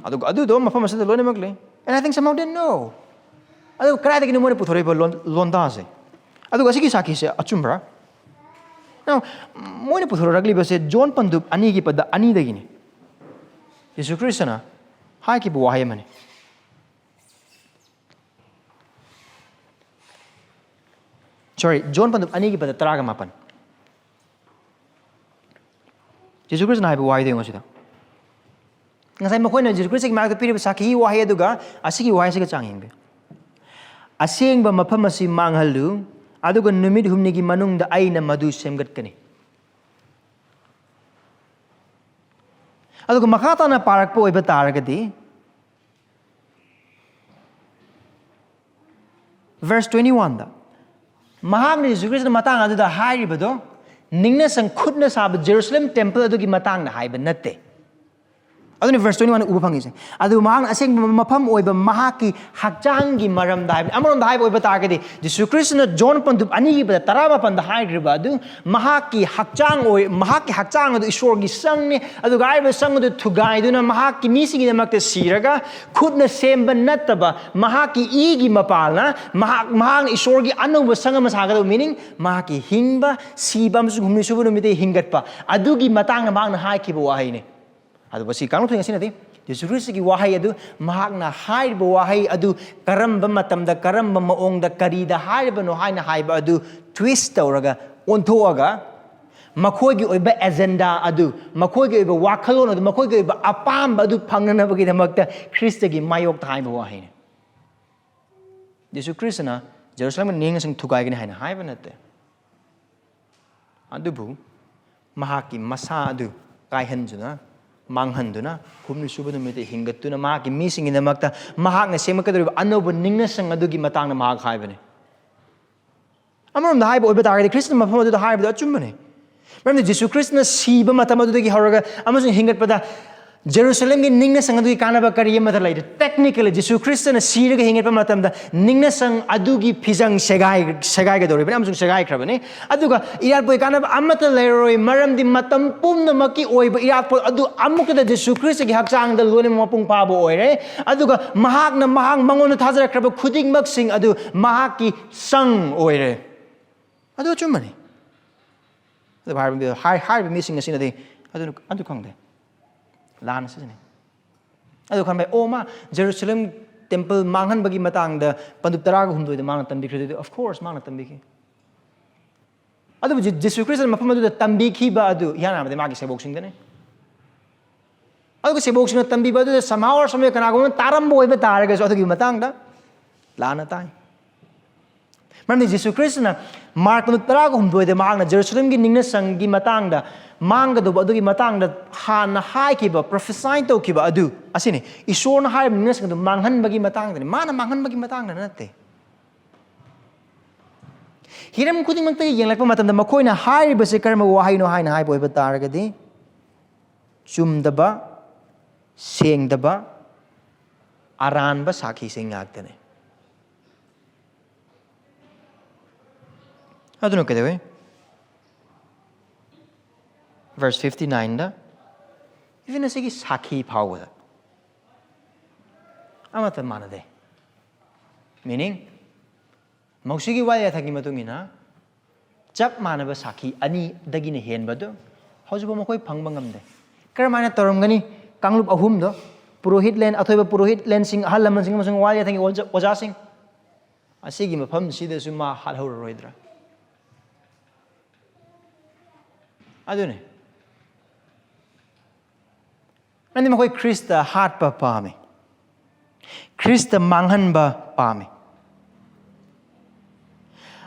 A: adu do mapham asada lone makle and I think somehow didn't know adu krai da ki no mo puthori ba londa se adu asigi saki se achumbra now, moine puthoro ragli base John Pandup ani ki pada ani dagini. Yesu Khristana hai ki buwahay mani. Sorry, John Pandup ani ki pada taraga mapan. Yesu Khristana hai buwahay dayo ngosida. Ngasay makoy na Yesu Khristana ki makta pili saki buwahay aduga asiki buwahay siga changing be. Asing ba mapamasi manghalu aduga numid humnigi manung da ay na madu semgat kani. Aduga makata na parak po iba taragadi. Verse 21 da. Mahag ni Jesus Christ na matang adu da hari ba do? Ningna sang khud na sab Jerusalem temple adugi matang na haiba natte. Adu ni verse 21 uba phangise adu mahang aseng mapham oiba mahaki hakchang gi maram dai amaron dai oiba targadi Jesu Christ na John Pandup ani gi ba taraba pan da hai riba adu mahaki hakchang adu isor gi sang ni adu gai ba sang adu thugai du na mahaki mi singi damak te siraga khud na semba nataba mahaki i gi mapal na mahang isor gi anu ba sang ma saga meaning mahaki hingba sibam su humni su no mite hingatpa adu gi matang na bang na hai ki ba wahai ne adu basi kanu thing asinati Yesu Christ ki wahai adu mahak na hai ba wahai adu karamba matam da karamba maong da karida hai ba no hai na hai ba adu twist tawraga onthoaga makhoi gi oiba agenda adu makhoi gi oiba wakhalon adu makhoi gi oiba apam adu phangnana bagi damakta Khristagi mayok thai ba wahai ne Yesu Christ na Jerusalem ning sing thugai gi hai na hai ba natte adu bu mahaki masa adu kai hanjuna manghanduna humni suba numite hingatuna mahaki missing in the makta mahak na semakadru anobu ningna sang adugi matang na mahak haibane amaram the haiba oiba targadi Christian mafam adu the haiba da chumbane remember Jesus Christ na siba matam adu gi haraga amasung hingat pada Jerusalem gi ningna sang adugi kanaba kariya matha laide technically Jesus Christ na siraga hingat pa matam da ningna sang adugi phijang segai ga dori amasung segai khrabane aduga irat boy kanaba amata leroi maram di matam pumna maki oiba irat po adu amukta da Jesus Christ gi hakchang da lone mapung pabo oire aduga mahak na mahang mangon thajara khraba khuding mak sing adu mahaki sang oire adu chumani adu har missing asina de adu khangde lan asine adu khan bai oma Jerusalem temple manghan bagi matang da pandup taraga humdoi da mangna tambi khre of course mangna tambi ki adu Jesus Christ mafam adu da tambi ki ba adu yana ma de magi sebok sing dane adu ko sebok sing tambi ba adu somehow or some kana go taram boi ba taraga so adu gi matang da lana tai man Jesus Christ na mark pandup taraga humdoi da mangna Jerusalem gi ningna sang gi matang da manga do adu gi matang da han hai ki ba prophesy to ki ba adu asini isor na hai ningna sang do manghan bagi matang da mana manghan bagi matang da natte hiram kuding mang tay yang lakpa matam da makoi na hai ba se karma wahai no hai na hai boi ba taraga di chum da ba seng da ba aran ba sakhi sing ngak tane adu no kede verse 59 da even asigi sakhi phawda amata manade meaning mausigi waya thagi matungina chap manaba sakhi ani dagi ne hen badu hojuba makoi phangba ngamde karamana toramgani kanglup ahum do purohit len athoiba purohit len sing ahal laman sing amasung wali thangi oja sing asigi mafam sida su ma hal horoidra adune andi makoi Krista hatpa pame Krista manghanba pame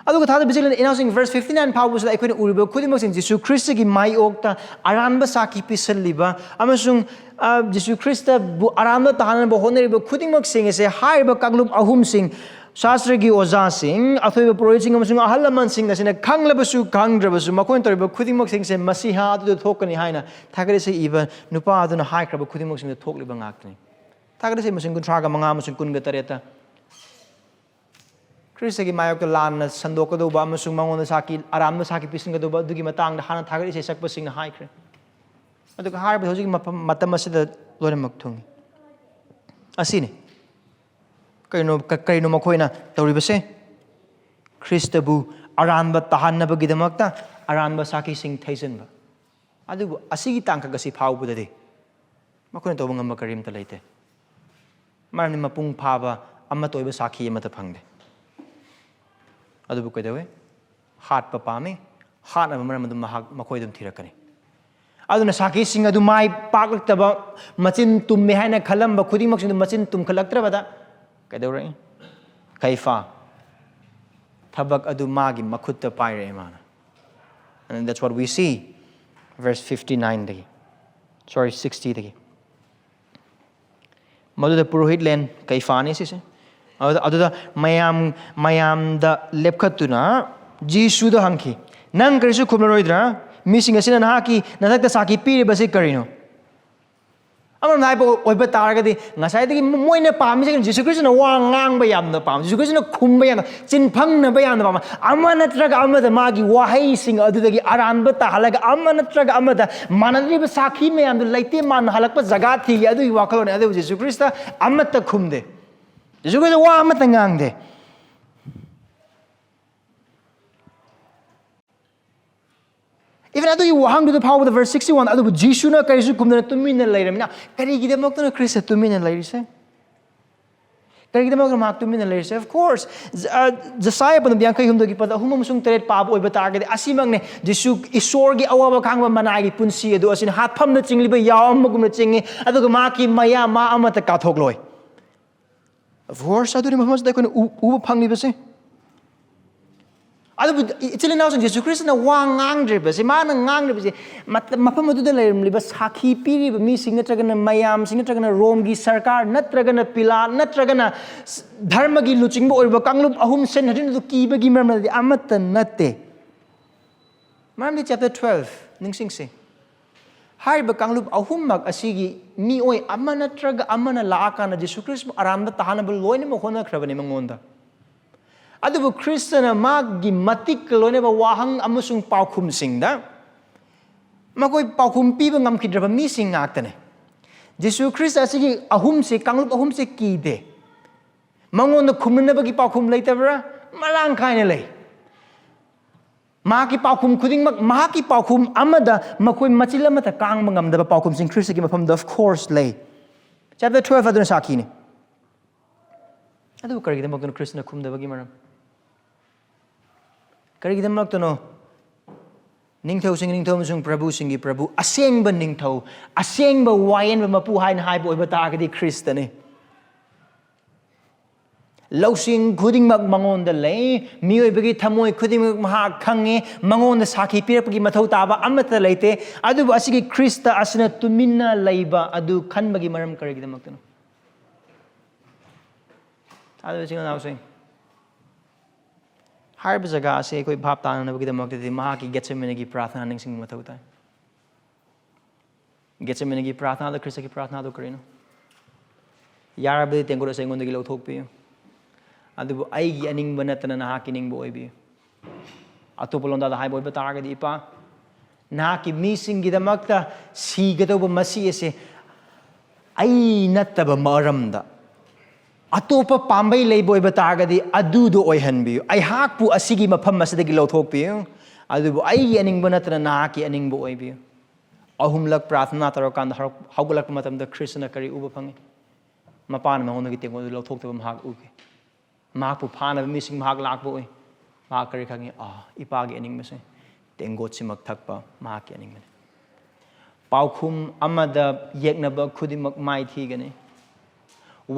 A: aduga thada bisil announcing verse 59 pawus la eikhoina uriba khudimok sing Jesu Khristagi maiokta aranba saki pisalliba amasung Jesu Krista bu aranba tahanba honeriba khudimok sing ese haiba kaglum ahum sing Shastragi oja sing athoiba purohit sing amasung ahalaman sing asina khanglabasu khangdrabasu makoin toriba khudimok sing se masiha adu thokani haina thagare se iba nupa aduna haikraba khudimok sing thokliba ngakni thagare se masung kuntraga manga masung kunga tareta Khristagi mayokta lanna sandokadoba amasung mangonda saki aramna saki pisingadoba adugi matangda hana thagari se sakpa singna haikre aduga harba hojigi matam asida loinamak thungi asine kaino makhoina tauribase Kristabu aranba tahannabagidamakta aranba saki sing thaisanba adubu asigi tangkagasi phawbudade makhoina tawba ngamma karimta leite marni mapung phaba amma toiba saki amata phangde adubu kaidawe hat pa pame hat na maram dum makhoi dum thirakani aduna saki sing adu mai paklaktaba machin tumme haina khalamba khudimak sing machin tum khalaktrabada kaidawe kaifa thabak adu magi makhutta paire mana and that's what we see verse 59 dagi 60 dagi maduda purohit len kaifani sise aduda mayam da lepkhatuna Jisuda hankhi nang karisu khumlaroidra mising asina nahaki nathakta saki pire basi karino amam nai bo oiba taragadi ngasai dagi moina pami sing Jesu Christ na wa ngang ba yam na pam Jesu Christ na khumba yam chin phang na ba yam na pam amana traga amada magi wahai sing adudagi aranba ta halaga amana traga amada manadri ba sakhi me yam laite man halakpa jaga thi adu wakalone adu Jesu Christ amata khumde Jesu Christ wa amata ngangde even adu you hang to the power of the verse 61 adu Jisuna kaisu kumna tumina lairamina karigidamak na Christ tumina lairise karigidamak mak tumina lairise of course Josiah pan biangkai humdo gi pada humam sung teret pab oi batagade asimangne Jesu isorgi awaba khangba managi punsi adu asin hatpham na chingliba yawam magumna chingi adu maki maya ma amata kathokloi of course adu ni mamas da kon uba phangni base adu ichile naw Jesu Christ na wa ngangdre base mana ngangdre base mafam adu da lairimliba sakhi piriba mi sing natragana mayam sing natragana romgi sarkar natragana pila natragana dharmagi luchingba oiba kanglup ahum sen hadin du kibagi marmadi amata natte maramdi chapter 12 ningsing se haiba kanglup ahummak asigi mi oi amana traga amana laakana Jesu Christ aramda tahanabul loine mo khona khrabani mangonda adubu Khristana magi matik loine ba wahang amasung paukhum singda makoi paukhum piba ngamkidraba mi sing ngaktane Jesu Christ asigi ahum se kanglup ahum se kide mangonda khumna bagi paukhum leitabra malang khaina lei Mahaki paukhum khudingmak mahaki paukhum amada makoi machila mata kang mangamdaba paukhum sing Khristagi mafamda of course lay chapter 12 aduna sakini adu karigidamak no Krishna khumdabagi maram karigidamak to no Ningthou sing Ningthou musung Prabhu singi Prabhu asengba Ningthou asengba wayen ba mapu hain haiba oiba taagadi Khristani Lausing khudingmak mangonda lay miyoibagi thamoi khudingmak maha khange mangonda sakhi pirapagi mathau taba amata leite adu asigi Krista asina tuminna leiba adu khanbagi maram karigidamakno adu singa nausing harba jaga ase koi bhap tana nabagidamakte maha ki getsemane gi prathana ningsing mathau ta getsemane gi prathana da Krista ki prathana do karino yarabadi tengura sengonda gi lauthokpiyo adubu aigi aningba natana nahaki ningbo oibi atopolonda da haibo batagadi ipa nahaki misingidamakta sigatoba masi ese ai nattaba maramda atopa pambai leibo batagadi adudo oihanbi ai hakpu asigi mafam asidagi lauthokpi adubu aigi aningba natana nahaki aningbo oibi ahumlak prathna tarakan haugalak matamda Khristana kari uba phangi mapan mahonagi tengo lauthokta mahak uge mahakpu phana mising mahak lakbo oi mahak kari khangi ipagi aning mase tengot simak thakpa mahak aning mane paukhum amada yeknaba khudimak mai thigani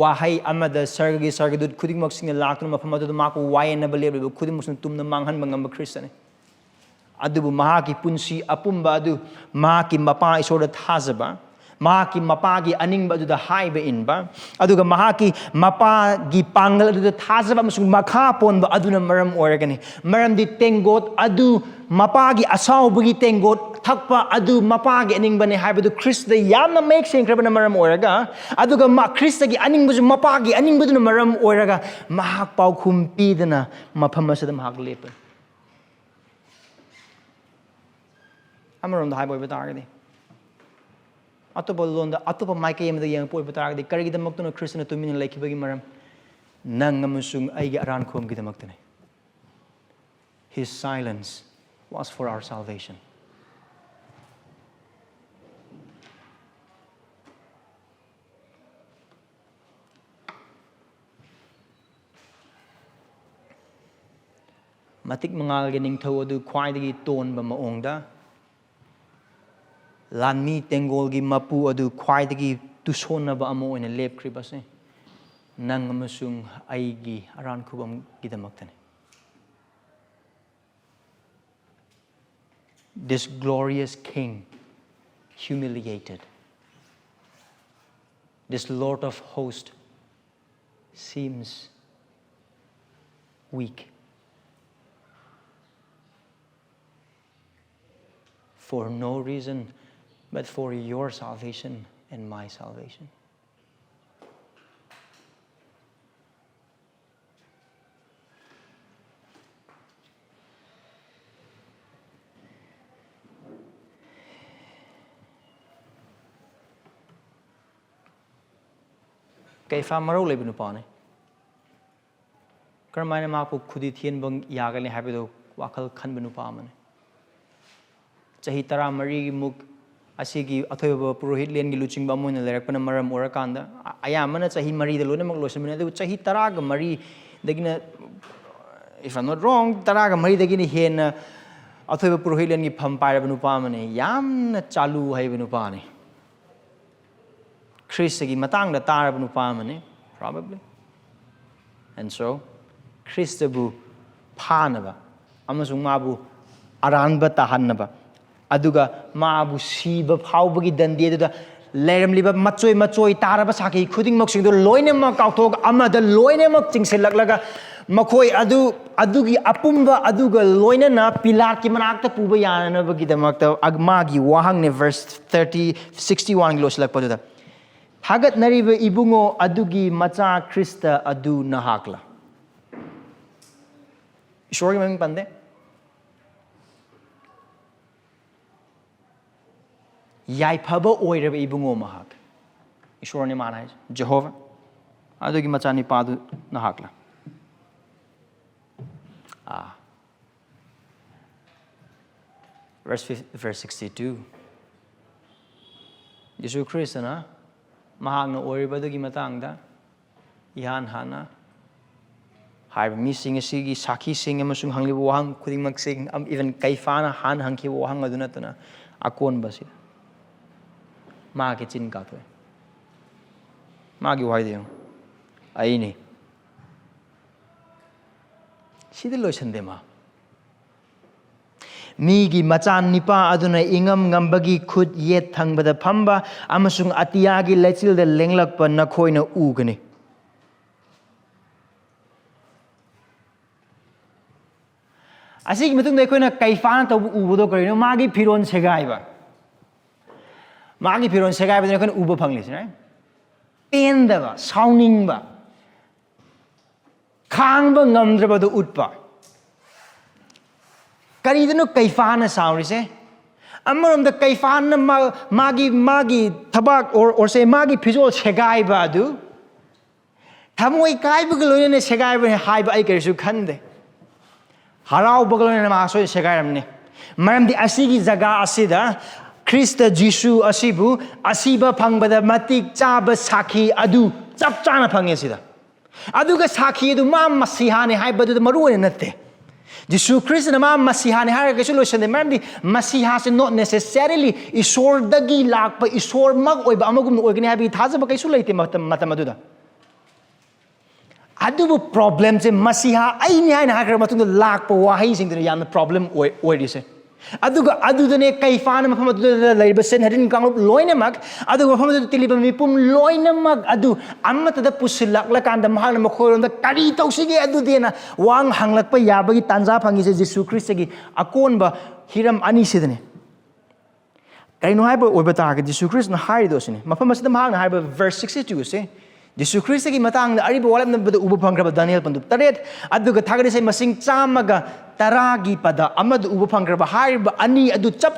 A: wahai amada sargagi sargadut khudimak sing laktuna mafam adu maku wayenaba lebu khudimak sun tumna manghan bangam Khristani adubu mahaki punsi apumba adu mahaki mapa isoda thajaba mahaki mapa gi aningba adu da haiba inba aduga mahaki mapa gi pangal adu da thajaba amasung makha ponba aduna maram oiragani maramdi tengot adu mapa gi asawbugi tengot thakpa adu mapa gi aningbani haibadu Khrista yamna make senkrabana maram oiraga aduga Khristagi aningbuju mapa gi aningbuduna maram oiraga mahak pau khumpidana mafam asada mahak lepa amarom da haiba batagadi atopa londa atopa maike yamda yang poi batagadi karigi damakto Khristana tumin laikibagi maram nang amasung aigi aran khubamgidamak his silence was for our salvation. Matik mangal gi ningthou adu khwaidagi tonba maongda lanmi tengol gi mapu adu khwaidagi tusonaba amo oina lepkribase nang amasung aigi aran khubamgidamak this glorious king humiliated this Lord of hosts seems weak for no reason but for your salvation and my salvation. Pipham maro lebinu pane karmaina mapu khudi thien bang yagali habido wakal khanbinu pamane chahi tara mari muk asigi athoiba purohit len gi luching ba moina lerakpana maram orakanda ayamana chahi mari de lona mak losamina adu chahi tara ga mari dagina if I'm not wrong tara ga mari dagina hena athoiba purohit len gi pham pairabanu pamane yamna chalu haibanu pane Khristagi matangda tarabanu pamane probably and so Khristabu phanaba amasung mabu aranba tahanaba aduga mabu siba phawbagi dandi aduda leiramliba machoi taraba saki khuding mak singdo loinema kauthok amada loinema chingsilaklaga makhoi adugi apumba aduga loinana pilar ki manakta puba yanabagi damakta agmagi wahang ne verse 61 loslakpaduda Hagat nariba ibungo adugi macha Krista adu nahakla. Ishwargi maming pande? Yai phaba oiraba ibungo mahak. Ishwarni mana hai Jehovah adugi macha ni padu nahakla. Verse 62. Yesu Khristana mahagna oiribadagi matangda ihan hana haiba mi sing asigi sakhi sing amasung hangliba wahang khudingmak sing even kaifana han hangki wahang aduna tana akon basi ma ke chin ka thoi ma gi wai deu ai ni sidil loisande ma Migi machan nipa aduna ingam ngambagi khud yet thangbada phamba amasung atiyagi lechil de lenglakpa nakhoina ugani asigi matung de koina kaifana tabu ubudo karino magi phiron segaiba de koina uba phanglis right pendaba soundingba khangba ngamdrabadu utpa Karidano kaifana saurise. Amaram the kaifana magi tabak or say magi pizol segai badu. Tamoi kai bugalone segai haiba aikersu khande. Harau bugalone maso segai ramne. Maram the asigi zaga asida
B: Khrista Jisu asibu asiba pangbada matik chaba sakhi adu chap chana phange sida aduga sakhi adu ma masiha ne haiba du maru ne natte Jisu Christ na ma masiha ne haraga solution de maramdi masiha se not necessarily isor dagi lakpa isor mag oiba amagum oigani habi thajaba kaisu leite matam aduda adubu problem se masiha ai ni haina hagra matung lakpa wahai sing de yam problem oi se aduga adudane kaifana mafam aduda laiba sen hadin kanglup loinamak aduga mafam adu tiliba mipum loinamak adu amata da pusilak la kanda mahal na makhoron da kari tausige adu dena wang hanglak pa yabagi tanja phangi se Jesu Khristagi akonba hiram ani sidane kaino haiba oiba ta ga Jesu Christ na hari do sine mafam asida mahal na haiba verse 62 se Jesu Khristagi matang na ariba walam na bada uba phangraba Daniel pandu taret aduga thagade se masing chamaga taragi pada amadu uba phangraba hariba ani adu chap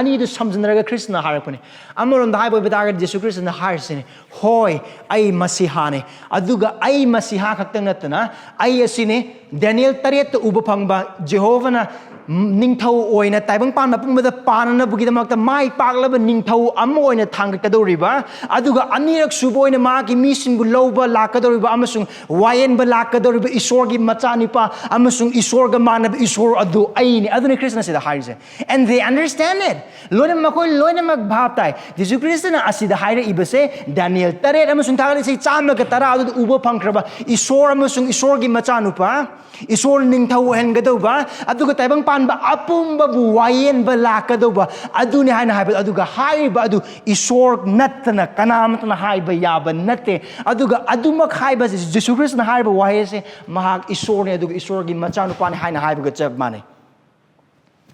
B: ani du samjnaraga Krishna harapane amaron da haiba badaga Jesu Christ na harsine hoi ai masihane aduga ai masiha khaktang natna ai asine Daniel taret uba phangba Jehovah na Ningthou oina taibang pan mapung bada panana bugidamak ta mai paklaba Ningthou amma oina thangkadoriba aduga anirak suboina magi mission bu loba lakadoriba amasung wayen ba lakadoriba isorgi machanipa amasung isorga manab isor adu aini aduni Krishna sida harise and they understand it loina makoi loina mag bhaptai Jesu Krishna asida haire ibase Daniel taret amasung thagale sei chama ka tara adu uba phangkraba isor amasung isorgi machanupa isor Ningthou hengadoba aduga taibang ba apumba bu wayen ba lakadoba aduni haina haiba aduga haiba adu isor natna kanamatna haiba yaba natte aduga adumak haiba Jesu Christ na haiba wahese mahak isor ne aduga isor gi machanu pan haina haiba ga chap mane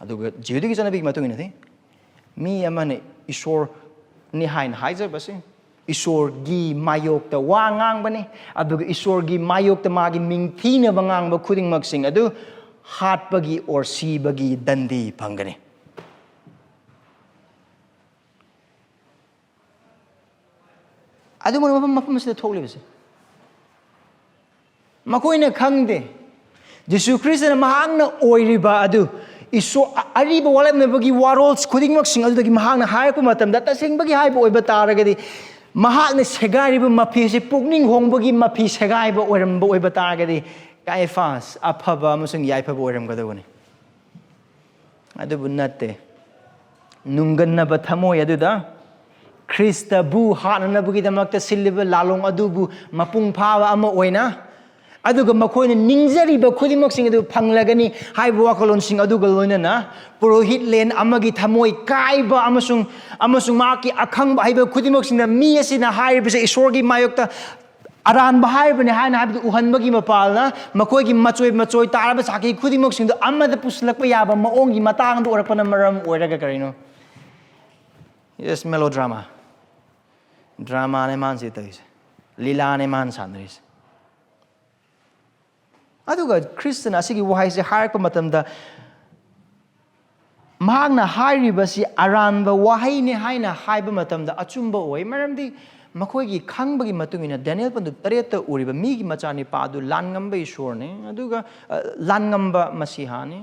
B: aduga jiudi gi janabi matung ina the mi amane isor ni haina haiza base isor gi mayok ta wa ngang bane aduga isor gi mayok ta magi mingthina bangang ba khuding maksing adu hatpagi or sibagi dandi phangani adu mo mafam sida thoklibase makoina khangde Jesu Christ na mahangna oiriba adu iso ariba walam na bagi warols khuding maksing adu dagi mahangna haipa matam da tasing bagi haiba oiba taragadi mahakna segariba mapi se pukning hongbagi mapi segaiba oiramba oiba taragadi Kaifas apaba amasung yaipaba oiram gadawani adubu natte nunganna thamoi aduda Krista bu hanana bugidamakta silliba lalong adubu mapung phawa ama oina aduga makhoina ningjariba khudimaksing adu phanglagani haiba wakalon sing aduga loinana purohit len amagi thamoi kaiba amasung maki akhangba haiba khudimaksing na mi asina haibase isorgi mayokta aran bahai bani haina habdu uhan bagi mapalna makoi gi machoi taraba saki khudi mok sing do amada puslak pa yaba maong gi matang do orapana maram oraga karino yes melodrama drama ne man sitais lila ne man sanris aduga Khristana asigi wahai se harak pa matamda magna hairiba si aranba wahai ne haina haiba matamda achumba oi maramdi makhoigi khangbagi matungina Daniel pandu tareta uriba migi machani padu langamba isorne aduga langamba masihane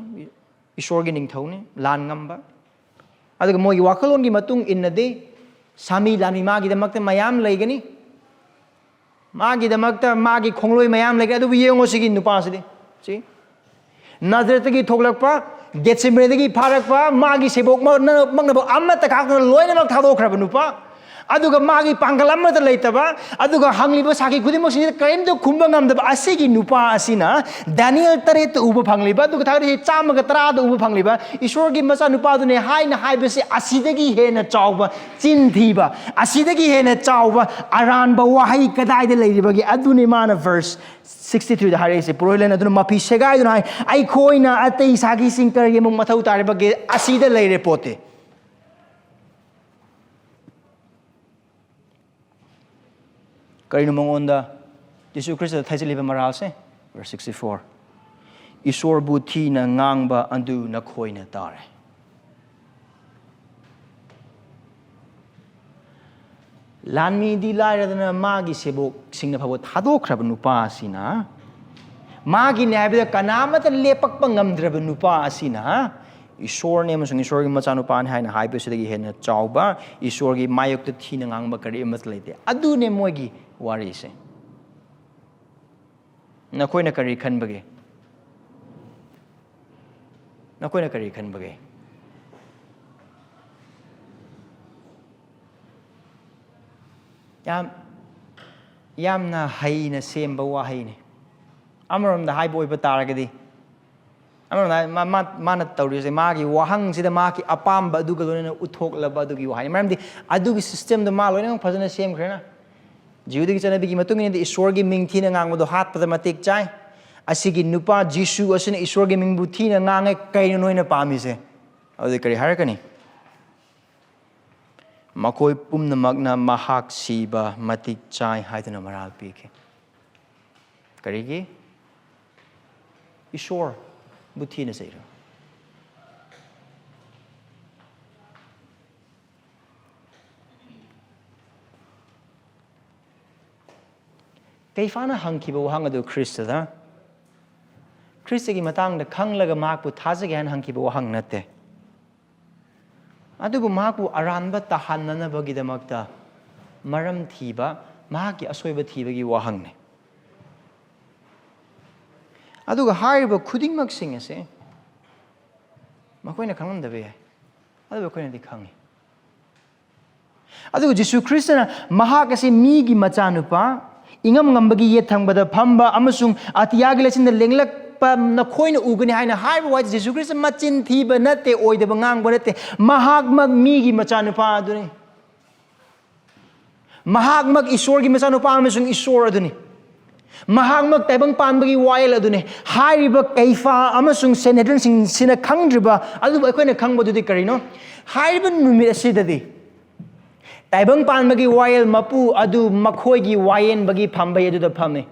B: isorgi ningthone langamba aduga mogi wakalongi matung innade sami lani magi damakta mayam leigani magi damakta magi khongloi mayam leigani adu yengo sigi nupa sidi si nazareti thoklakpa getsemredagi pharakpa magi sebok magnabo amma takakna loina mak thadokhraba nupa aduga magi pangalam ta leitaba aduga hangliba saki khudimok sini kaimdo khumba ngamdaba asigi nupa asina Daniel taret uba phangliba aduga thagri chamaga tara uba phangliba isorgi macha nupa dune haina haibase asidagi hena chawba chinthiba asidagi hena chawba aranba wahai kadai de leiribagi adune mana verse 63 da harese proilen aduna mapi segai duna Eikhoina atei sagi singkar yemong mathau taribagi asida leire pote Karino mongonda Jesu Christ thajiliba maralse verse 64 Isor buthi na ngangba andu na khoina tare Lanmi di lairadana magi sebok singna phabo thadokhraba nupa asina magi ne habida kanamata lepakpa ngamdraba nupa asina ꯏꯁꯣꯔꯅꯦ ꯑꯃꯁꯨꯡ ꯏꯁꯣꯔꯒꯤ ꯃꯆꯥꯅꯨꯄꯥꯅꯤ ꯍꯥꯏꯅ ꯍꯥꯏꯕꯁꯤꯗꯒꯤ ꯍꯦꯟꯅ ꯆꯥꯎꯕ ꯏꯁꯣꯔꯒꯤ ꯃꯥꯌꯣꯛꯇ ꯊꯤꯅ ꯉꯥꯡꯕ ꯀꯔꯤ ꯑꯃꯠꯇ ꯂꯩꯇꯦ ꯑꯗꯨꯅꯦ ꯃꯣꯏꯒꯤ ꯋꯥꯔꯤꯁꯦ ꯅꯈꯣꯏꯅ ꯀꯔꯤ ꯈꯟꯕꯒꯦ ꯅꯈꯣꯏꯅ ꯀꯔꯤ ꯈꯟꯕꯒꯦ ꯌꯥꯝꯅ ꯍꯩꯅ ꯁꯦꯝꯕ ꯋꯥꯍꯩꯅꯤ ꯑꯃꯔꯣꯝꯗ ꯍꯥꯏꯕ ꯑꯣꯏꯕ ꯇꯥꯔꯒꯗꯤ ꯑꯃꯔꯣꯝꯗ ꯃꯥꯅ ꯇꯧꯔꯤꯁꯦ ꯃꯥꯒꯤ ꯋꯥꯍꯪꯁꯤꯗ ꯃꯥꯒꯤ ꯑꯄꯥꯝꯕ ꯑꯗꯨꯒ ꯂꯣꯏꯅꯅ ꯎꯠꯊꯣꯛꯂꯕ ꯑꯗꯨꯒꯤ ꯋꯥꯍꯩꯅꯤ ꯃꯔꯝꯗꯤ ꯑꯗꯨꯒꯤ ꯁꯤꯁꯇꯦꯝꯗꯣ ꯃꯥ ꯂꯣꯏꯅꯃꯛ ꯐꯖꯅ ꯁꯦꯝꯈ꯭ꯔꯦꯅ ꯖꯤꯌꯨꯗꯒꯤ ꯆꯠꯅꯕꯤꯒꯤ ꯃꯇꯨꯡ ꯏꯟꯅꯗꯤ ꯏꯁꯣꯔꯒꯤ ꯃꯤꯡ ꯊꯤꯅ ꯉꯥꯡꯕꯗꯣ ꯍꯥꯠꯄꯗ ꯃꯇꯤꯛ ꯆꯥꯏ ꯑꯁꯤꯒꯤ ꯅꯨꯄꯥ ꯖꯤꯁꯨ ꯑꯁꯤꯅ ꯏꯁꯣꯔꯒꯤ ꯃꯤꯡꯕꯨ ꯊꯤꯅ ꯉꯥꯡꯉꯦ ꯀꯩꯅꯣ ꯅꯣꯏꯅ ꯄꯥꯝꯃꯤꯁꯦ ꯑꯗꯨꯗꯤ ꯀꯔꯤ ꯍꯥꯏꯔꯛꯀꯅꯤ ꯃꯈꯣꯏ ꯄꯨꯝꯅꯃꯛꯅ ꯃꯍꯥꯛ ꯁꯤꯕ ꯃꯇꯤꯛ ꯆꯥꯏ ꯍꯥꯏꯗꯨꯅ ꯃꯔꯥꯜ ꯄꯤꯈꯤ ꯀꯔꯤꯒꯤ ꯏꯁꯣꯔꯕꯨ ꯊꯤꯅ ꯆꯩꯔ ꯀꯩꯐꯥꯅ ꯍꯪꯈꯤꯕ ꯋꯥꯍꯪ ꯑꯗꯨ ꯈ꯭ꯔꯤꯁꯇꯗ ꯈ꯭ꯔꯤꯁꯇꯒꯤ ꯃꯇꯥꯡꯗ ꯈꯪꯂꯒ ꯃꯍꯥꯛꯄꯨ ꯊꯥꯖꯒꯦ ꯍꯥꯏꯅ ꯍꯪꯈꯤꯕ ꯋꯥꯍꯪ ꯅꯠꯇꯦ ꯑꯗꯨꯕꯨ ꯃꯍꯥꯛꯄꯨ ꯑꯔꯥꯟꯕ ꯇꯥꯍꯟꯅꯅꯕꯒꯤꯗꯃꯛꯇ ꯃꯔꯝ ꯊꯤꯕ ꯃꯍꯥꯛꯀꯤ ꯑꯁꯣꯏꯕ ꯊꯤꯕꯒꯤ ꯋꯥꯍꯪꯅꯤ ꯑꯗꯨꯒ ꯍꯥꯏꯔꯤꯕ ꯈꯨꯗꯤꯡꯃꯛꯁꯤꯡ ꯑꯁꯦ ꯃꯈꯣꯏꯅ ꯈꯪꯂꯝꯗꯕ ꯌꯥꯏ ꯑꯗꯨꯕꯨ ꯑꯩꯈꯣꯏꯅꯗꯤ ꯈꯪꯉꯤ ꯑꯗꯨꯒ ꯖꯤꯁꯨ ꯈ꯭ꯔꯤꯁꯇꯅ ꯃꯍꯥꯛ ꯑꯁꯤ ꯃꯤꯒꯤ ꯃꯆꯥꯅꯨꯄा ingam ngambagi yet thangbada phamba amasung atiyagi lechinda lenglakpa nakhoi na ugani haina haiba wai Jesus Christ machin thiba natte oidaba ngang bonate mahak mag migi machanupa aduni mahak mag ishor gi machanupa amasung ishor aduni mahak mag taibang panbagi wail aduni hairiba kaifa amasung senedrin sina khangdriba adu aikoina khangbadudi karino hairiba numit asidadi taibang panbagi wail mapu adu makhoigi wayen bagi phambai adu da phamne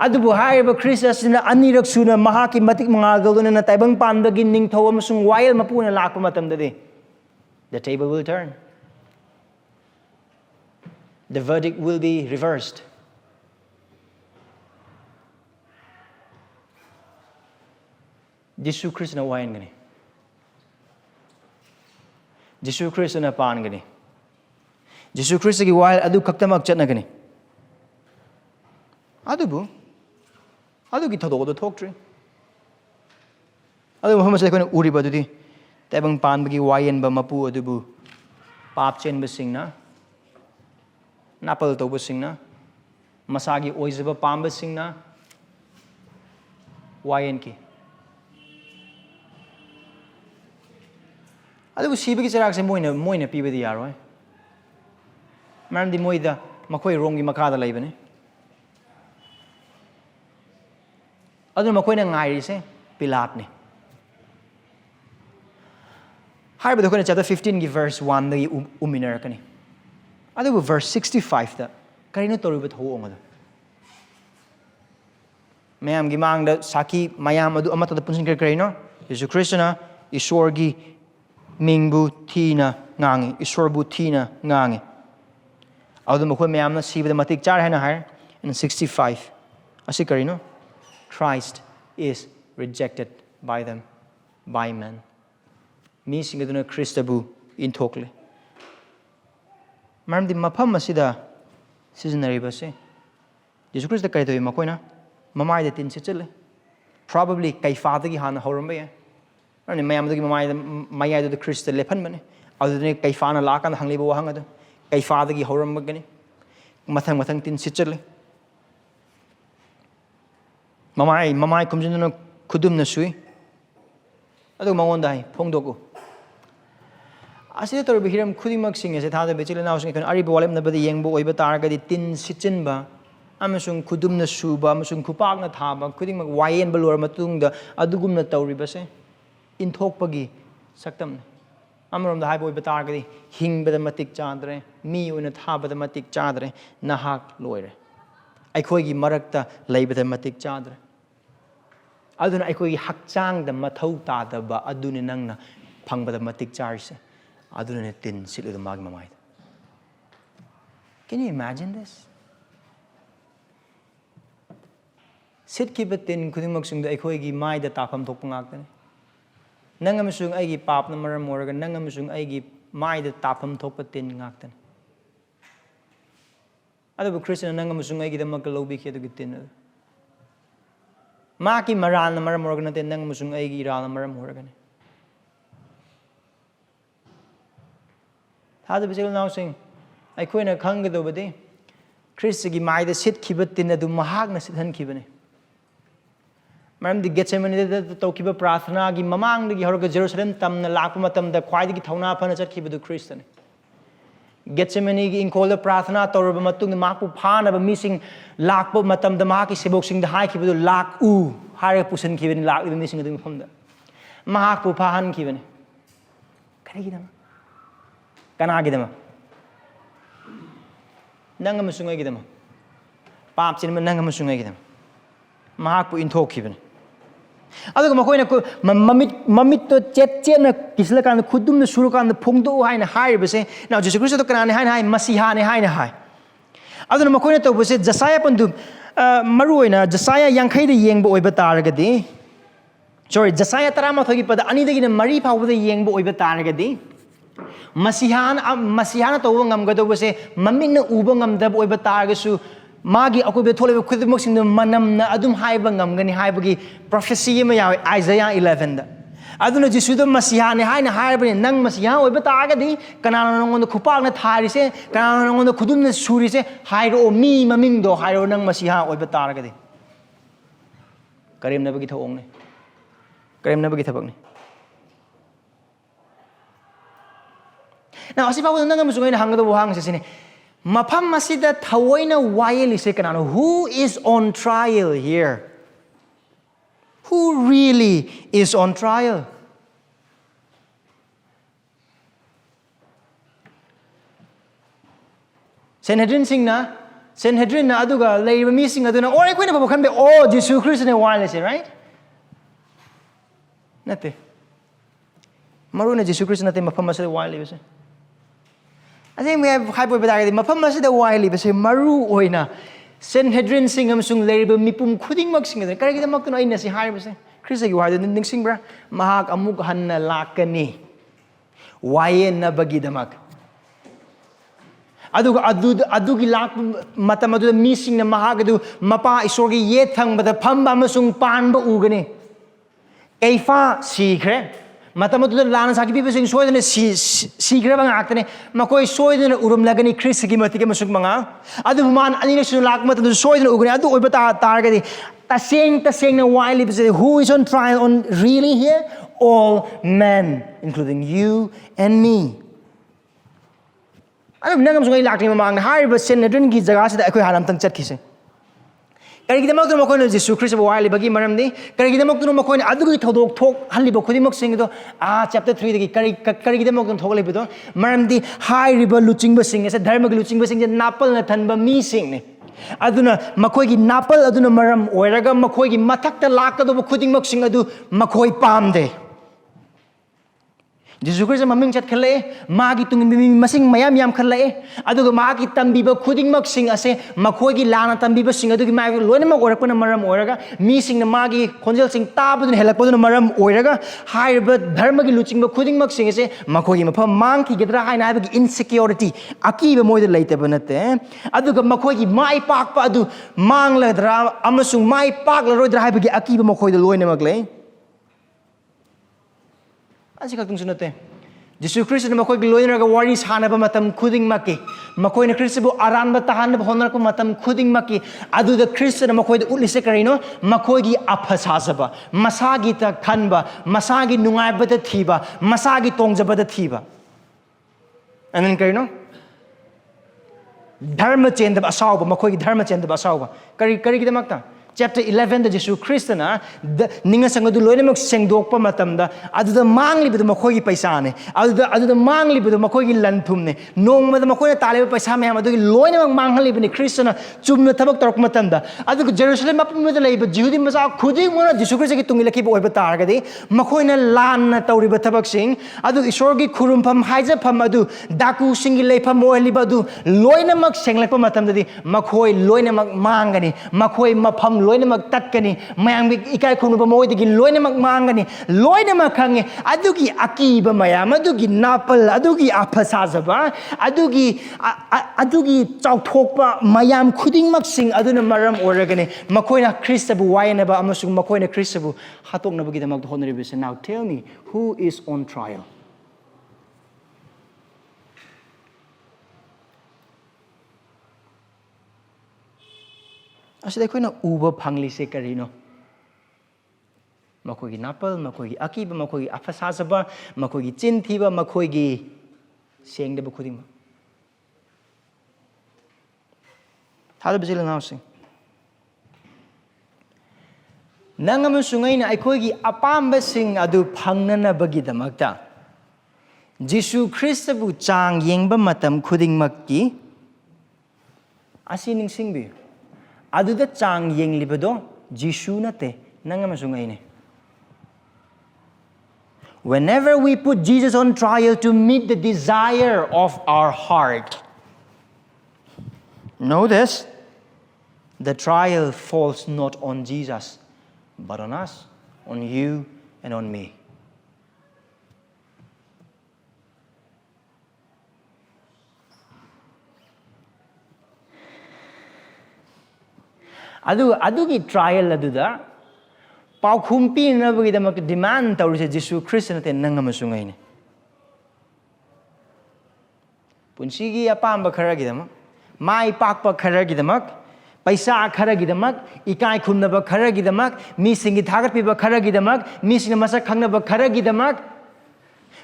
B: adubu hairiba Christus na anirak suna mahaki matik mangal na taibang panbagi ningthou amasung wail mapu na lakpa matamdadi the table will turn the verdict will be reversed Jesus Christ na wayan gani Jesus Christ na pan gani Jesus Christ ki wail adu khaktamak chatnagani adubu adu ki thodok do thoktre adu Muhammad sai kone uri badudi taibang pan bagi wayen ba mapu adubu pap chen basingna napal to basingna masagi oizaba pam basingna wayen ki adu sibagi charak se moina pibadi yaroi maramdi moida makhoi rongi makha da laibane adu makhoi na ngai se pilat ni haiba do kone chapter 15 gi verse 1 da uminar kani adu verse 65 da karino toriba thoong adu mayam gi mang da saki mayam adu amata da punsin karino Jesus Christana ishor gi mingbu thina ngangi ishor bu thina ngangi adu makhoi mayam na sibada matik char haina hai in 65 asi karino Christ is rejected by them by men mi singaduna Christabu inthokle maramdi mapham asida seasonary base Jesus Christ da kaidoi makoina mamai da tin chele probably kaifa da gi hana horamba ya ani mayam da gi mamai da Christ lephan bane adu ne kaifa na la kan hangliba wahang adu kaifa da gi horamba gani mathang tin chele mamai kumjin na khudum na sui adu mangon dai phongdoku asida tor bihiram khudimak sing ase thada bechile naw sing kan ari bolem na badi yengbo oiba targa di tin sichinba amasung khudum na suba amasung khupak na thaba khudimak wayen balor matung da adugum na tawriba se inthokpagi saktam amarom da haibo oiba targa di hingba da matik chadre mi una thaba da matik chadre nahak loire eikhoigi marakta leiba da matik chadre aduna eikhoigi hakchang da mathau ta da ba aduni nangna phangba da matik charse aduna ne tin silu da mag mamai can you imagine this sit ki batin khudimak sung da eikhoigi mai da tafam thok ngak tane nang amasung aigi pap na maram oraga nang amasung aigi mai da tapam thokpa tin ngaktan adu Khristana nang amasung aigi da makalobi khe du gitin ma ki maran na maram oraga na tin nang amasung aigi ira na maram oraga ne Thajabasa now sing Eikhoina khangba Khristagi mai da sit khiba tin adu mahak na sithan khibane maramdi Getsemani da tokiba prathana gi mamang gi horoga Jerusalem tam na lakpa matam da khwai gi thauna phana chatkiba du Khristani Getsemani gi inkol da prathana torba matung makpu phana ba mising lakpa matam da mahaki sebok sing da hai khiba du lak u hare pusan khibani lak du mising du pham da mahakpu phahan khibani kare gi dama kana gi dama nang amasung gi dama pap chin ma nang amasung gi dama mahakpu inthokkhi bani aduga makoina ko mamit to chetchena kisla kan khudum na suru kan phungdo haina hai base now Jesus Christ to kana haina hai masiha ne haina hai aduna makoina to base jasaya pandu maruina jasaya yankhai da yengba oiba taragadi sorry jasaya tarama thogi pada ani dagi na mari phawba da yengba oiba taragadi masihana to ngam ga do base maming na uba ngam da oiba taragasu Magi aku betul lebih kudu mungkin manam na adum haiba ngam gani haiba gi prophecy ma ya Isaiah 11 da aduna Jisuda masiha ne hai na haiba ne nang masiha oi bata ga di kana nang khupang na thari se kana nang khudum na suri se hairo mi maming do hairo nang masiha oi bata ga di karim na bagi thong ne karim na bagi thabak ne na asiba nang musungay na hangdo buhang se sine Mapham masida thawaina wayel ise kanano who is on trial here who really is on trial Sanhedrin Singh na aduga leiba mi sing aduna ore koina ba khan be oh Jesus Christ ne wayel ise right nate maruna Jesus Christ nate mapham masida wayel ise I think we have haiba badagadi mapham masida waili base maru oina Sanhedrin Singh amasung leiba mipum khudingmak sing aduna karigi damak no aina si hai base Khristagi wahid ningsing bra mahak amuk hanna lakani wayen na bagidamak adugi lak matam adu mising na mahak adu mapa isorgi ye thangba phamba amasung panba ugani kaifa sikre matam adu lana sakibi besing soidane sikre bang aktane makoi soidane urum lagani Khristagi matike masuk manga adu man anina su lak matam soidane ugani adu oibata targadi taseng na wily bese who is on trial on really here all men including you and me adu nangam sungai lakni mamang hai ba Sanhedrin gi jaga sida ekhoi haram tang chatkhise Karigdamak to makoina Jesus Christ wali bagi maramdi karigdamak to makoina adugi thodok thok haliba khudimok sing do chapter 3 dagi karigdamak to thok lebi do maramdi hai riba luchingba sing ase dharma gi luchingba sing napal na thanba mi sing ne aduna makoi gi napal aduna maram oiraga makoi gi mathak ta lakka do khudimok sing adu makoi pamde Jesus Christ maming chat khale magi tungin masing mayam yam khale aduga magi tambiba khudingmak sing ase makhoi gi lana tambiba sing adugi mai loina mak orakpana maram oraga mi sing na magi khonjel sing tabudun helakpadun maram oraga haiba dharma gi luchingba khudingmak sing ase makhoi gi mafam mang ki gedra haina ba gi insecurity akiba moida leitaba nate aduga makhoi gi mai pakpa adu mangla dra amasung mai pakla roidra haiba gi akiba makhoi da loina mak le Asi kaktung sunate Jesus Christ na makoy gloina ga wari sana ba matam khuding maki makoy na Christ bu aranba tahan ba honar ko matam khuding maki adu da Christ na makoy ulise karino makoy gi aphasa ba masagi ta khanba masagi nungai ba da thiba masagi tongja ba da thiba anan karino dharma chendab asaw ba makoy gi dharma chendab asaw ba kari gi damakta Chapter 11 the Jesus Khristana ninga sangadu loina mak sengdokpa matamda aduda mangli bidu makhoi gi paisa ne aduda mangli bidu makhoi gi lanthum ne nongma da makhoi tale paisa me amadu gi loina mak manghali bini Khristana chumna thabak torok matamda aduga Jerusalem mapum da leiba judi maza khudi mona Jesus Christ gi tungi lakhi boiba targadi makhoi na lan na tawri ba thabak sing adu ishor gi khurumpham haija pham adu daku singi lepham oili ba du loina mak senglakpa matamda di makhoi loina mak mangani makhoi mapham loinamak tatkani mayang ikai khunu ba moidagi loinamak mangani loinamak khange adugi akiba mayam adugi napal adugi aphasajaba adugi chauthokpa mayam khudingmak sing aduna maram oragani makoina Khristabu wayanaba amasung makoina Khristabu hatoknabagi honribise. Now tell me, who is on trial? Asida aikoina uba phanglise karino makoigi napal makoigi akiba makoigi afasasaba makoigi chinthiba makoigi sengdaba khudingma Thajabasa anangsing nang amasung aina aikoigi apamba sing adu phangnanabagidamagta Jisu Khristabu chang yengba matam khudingmakki asi ningsingbi aduda chang yenglibado Jisu nate nang amasung aine. Whenever we put Jesus on trial to meet the desire of our heart, know this, the trial falls not on Jesus, but on us, on you and on me. Adugi trial aduda paukhumpi nabagidamak demand tawrise Jisu Christ nate nangamasung aine. Punsigi apamba kharagidamak mai pakpa kharagidamak paisa kharagidamak ikai khumnaba kharagidamak mi singi thagatpiba kharagidamak mi singna masak khangnaba kharagidamak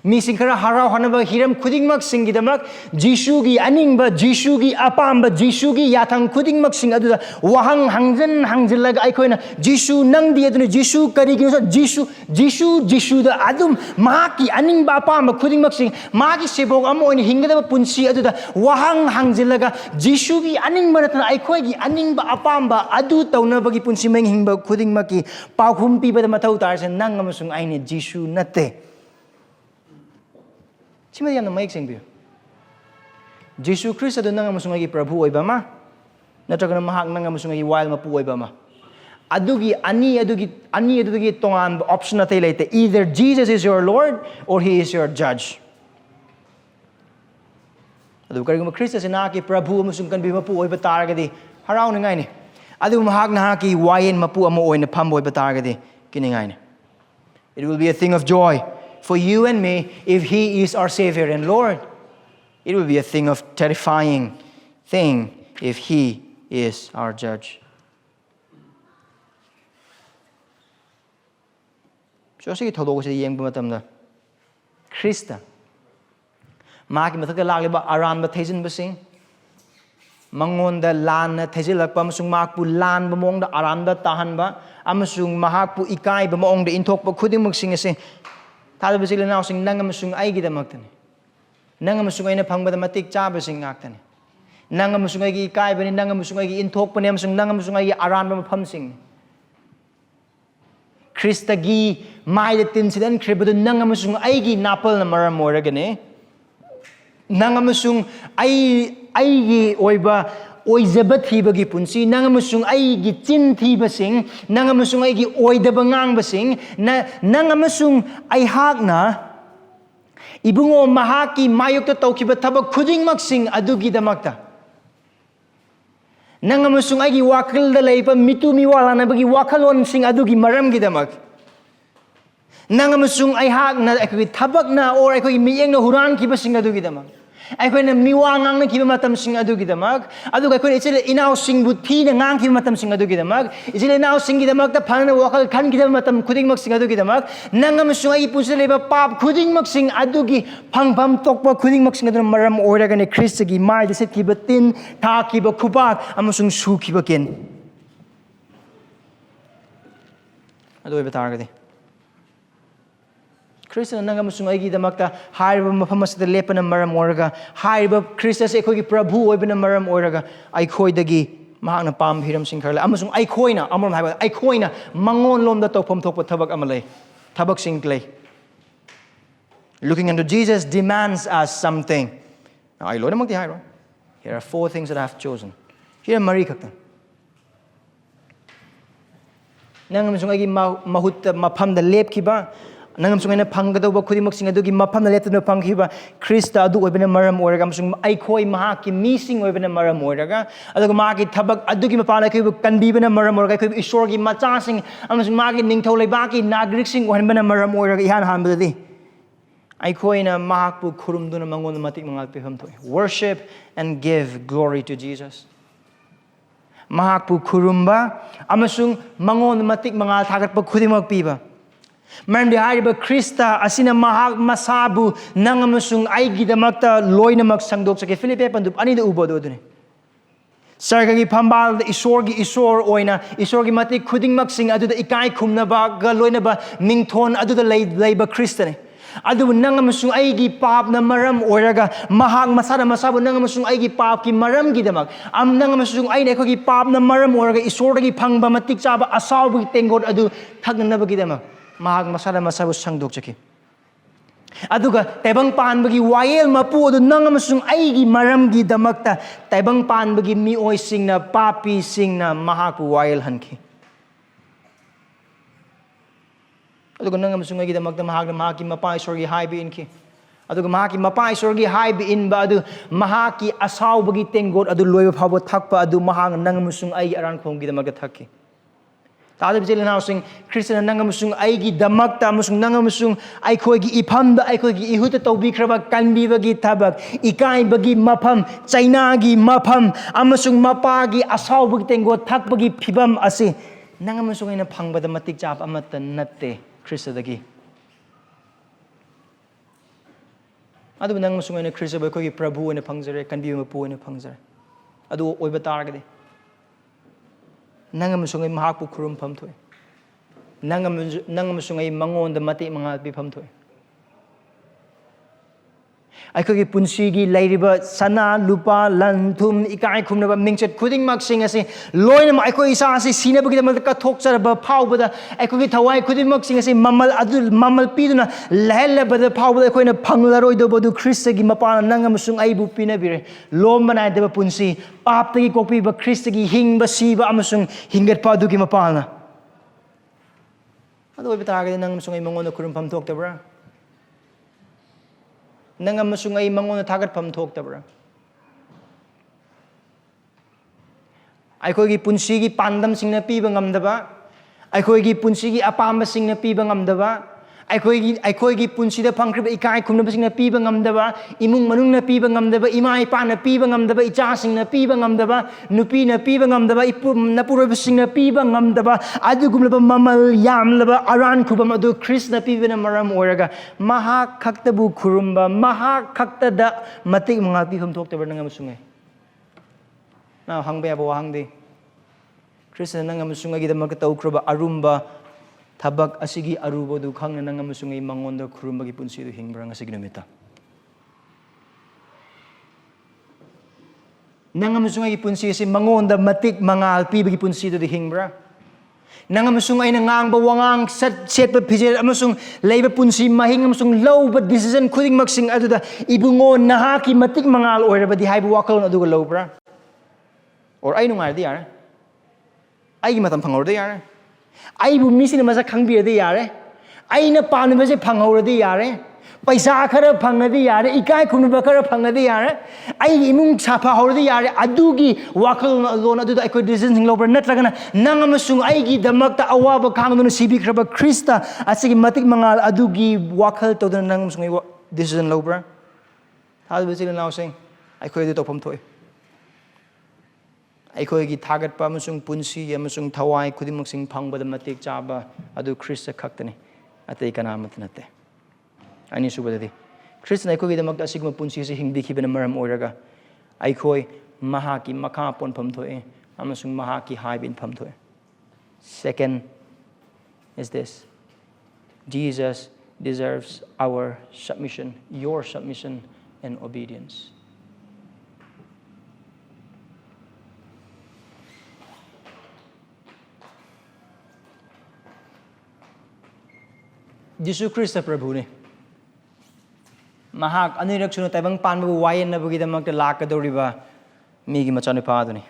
B: mi singkhara harau hanaba hiram khudingmak singidamak Jisugi aningba Jisugi apamba Jisugi yathang khudingmak sing aduda wahang hangjilaga aikoina Jisu nangdi aduna Jisu karigino Jisuda adum mahaki aningba apamba khudingmak sing magi sebok amo oina hingadaba punsi aduda wahang hangjilaga Jisugi aningba natana aikoigi aningba apamba adu taunabagi punsi meng hingba khudingmaki paukhum pibada mathau tarse nang amasung aine Jisu nate. Chimadi yamna mayik sengbiyo. Jisu Christ adu nang amasung agi Prabhu oiba ma natragana mahak nang amasung agi wild mapu oiba ma adugi tongan option na later. Either Jesus is your Lord or He is your judge. Adu kariguma Christ sinaki Prabhu amasung kanbi mapu oiba taragadi haraw na ngay ni. Adu mahak na haki wayan mapu amo oina pham oiba taragadi kiningay ni. It will be a thing of joy for you and me if He is our Savior and Lord. It will be a thing of terrifying thing if He is our judge. So sige thodo ko sa yeng bumatam na Khrista maki mathak lagliba aranba thejin basing mangonda lan na thejilakpa amasung Mahakpu lan ba mong da aranba tahanba amasung Mahakpu ikai ba mong da inthokpa khudimag sing ase Thajabasa anangsing nang amasung aigidamak tani nang amasung aina phangba matik chaba sing ngaktani nang amasung aigi ikai bani nang amasung aigi inthokpa ne amasung nang amasung aigi aranba mapham sing Khristagi mai da tinsidan khrebadu nang amasung aigi napal na maram oragane nang amasung aigi oiba oizaba thibagi punsi nang amasung aigi chin thibasing nang amasung aigi oidaba ngangbasing nang amasung aihakna ibungo mahaki mayokta tawkiba thabak khudingmak sing adugi damakta nang amasung aigi wakalda leipa mitu miwala nabagi wakalon sing adugi maramgi damak nang amasung aihakna akoi thabak na or akoi miyeng na huran kiba sing adugi damak Eikhoi miwa ngang na kiba matam sing adugidamak adu eikhoi ichile inaw sing buthi na ngang kiba matam sing adugidamak ichile inaw sing gidamak ta phang na wakal khan kiba matam khudingmak sing adugidamak nang amasung ai pusile ba pap khudingmak sing adugi phangpham tokpa khudingmak sing aduna maram oiraga ne Khristagi mai dase kiba tin tha kiba khupak amasung su kiba ken adu iba targadi Khristana nang amasung aigi damakta haiba mafam asida lepana maram oraga haiba Christus eikhoigi Prabhu oibana maram oraga Eikhoidagi mahakna pam hiram sing kharla amasung Eikhoina amram haiba Eikhoina mangon lomda tokpham thokpa thabak amalai thabak sing klei looking unto Jesus demands us something. Now I load magti hairo. Here are 4 things that I have chosen. Here are Mari kaktan. nangamsung aigi mahut mafam da lep kiba nangamsung aina phanggadauba khudimok adugi mafam da leptuna phangkhiba Khrista adu oibena maram oiraga amsung Eikhoi Mahakki mising oibena maram oiraga aduga magi thabak adugi mapana khibu kanbibena maram oiraga khibu ishorgi machasing amsung magi ningthou leibaki nagrik sing ohanbena maram oiraga ihan hanbadadi Eikhoina Mahakpu khurumduna mangon matik mangal pipham thoi. Worship and give glory to Jesus. Mahakpu khurumba amasung mangon matik mangal thagat pa khudimok piba. Maramdi haiba Khrista asina mahak masabu nangamasung aigidamakta loinamak sangdok sa Philippe pandup ani da ubodo dune. Sargagi pambal isorgi isor oina isorgi matik khudingmak sing adu da ikai khumnaba ga loinaba mingthon adu da leiba Khrista ne. Adu nangamasung aigi pap na maram oiraga mahak masada masabu nangamasung aigi pap ki maram gidamak am nangamasung ai eikhoigi pap na maram oiraga isorgi phangba matik chaba asabu tengot adu thagnaba gidamak mahak masada masabu sangdok chaki aduga taibang panbagi wayel mapu adu nangamasung aigi maram gidamakta taibang panbagi mioi singna papi singna mahak wayel hanki aduga nangamasung aigi damakta mahaki mapai sorgi haiba inki aduga mahaki mapai sorgi haiba inba adu mahaki asaw bagi tengot adu loiba phabo thakpa adu mahang nangamasung aigi aran khomgi damakta thakki tadab jilin housing Khristana nangamasung aigi damakta amasung nangamasung eikhoigi iphamda eikhoigi ihuta tawbikraba kanbibagi thabak ikai bagi mapham chainagi mapham amasung mapagi asaw bagi tengot thakbagi pipham ase nangamasung aina phangbada matik chap amata natte Khristagi adu nangamasung aina Khrista ba khoi prabhu aina phangjare kanbi mapu aina phangjare adu oiba targade nangamasung ai mahakpu khurumpham thoi nangamasung ai mangon da mati mangal pipham thoi eikhoigi punsigi leiriba sana lupa lan thum ikai khumnaba mingchet khudingmak sing ase loinam eikoi isa ase sinabagi damal ka thokcharaba phawbada eikhoigi thawai khudingmak sing ase mamal piduna lehelabada phawbada eikoina phanglaroi do bodu Khristagi mapana nangamasung aibu pinabire lombana deba punsi paptagi kopi ba Khristagi hingba siba amasung hingat padugi mapana adu bitagade nangamasung ai mangon khurumpham thoktabra nangamasung ai mangon thagat pham thoktabra eikhoigi punsigi pandam singna piba ngamdaba eikhoigi punsigi apamba singna piba ngamdaba eikhoigi punsida phangkriba ikai khumnaba singna piba ngamdaba imung manungna piba ngamdaba ima ipana piba ngamdaba icha singna piba ngamdaba nupi na piba ngamdaba ipum napuroba singna piba ngamdaba adugumlaba mamal yamlaba aran khubam adu Krishna pibena maram oiraga mahak khaktabu khurumba mahak khaktada matik mangal pipham thoktabra nangamasung na hangba yabo hangde Krishna nangamasung gi damak tawkraba arumba thabak asigi arubodu khangna nangamasung ai mangonda khurumbagi punsi du hingbra ngasigi numita nangamasung ai punsi si mangonda matik mangal pibagi punsi du hingbra nangamasung ai nangangba wangang setpa phije amasung leiba punsi mahing amasung lowba decision khuding maksing aduda ibungo nahaki matik mangal oirabadi haibu wakal aduga lowbra or ai nungar di yar ai matam phangor de yar aibu misina masa khangbiradi yare aina panubase phanghoradi yare paisa khara phangadi yare ikai khunba khara phangadi yare ai imung safa horadi yare adugi wakal lon adu ai ko decision lobra natragana nangamasung ai gi damakta awaba khangduna sibi khraba Krista asigi matik mangal adugi wakal todana nangamasung ai decision lobra hal bachil now saying ai ko edu topam thoi eikhoigi thagat pa amasung punsi amasung thawai khudimok sing phangbada matik chaba adu Krista khaktani atei kana mat nate ani subadadi Krista eikhoigi damak asigma punsi se hingbi khibena maram oiraga Eikhoi Mahakki makha ponpham thoi amasung Mahakki haiba inpham thoi second is this Jesus deserves our submission your submission and obedience Jisu Krista Prabhu ne mahak anirak suna taibang panbu wayan na bagi damak lakadoriba migi machanu paaduni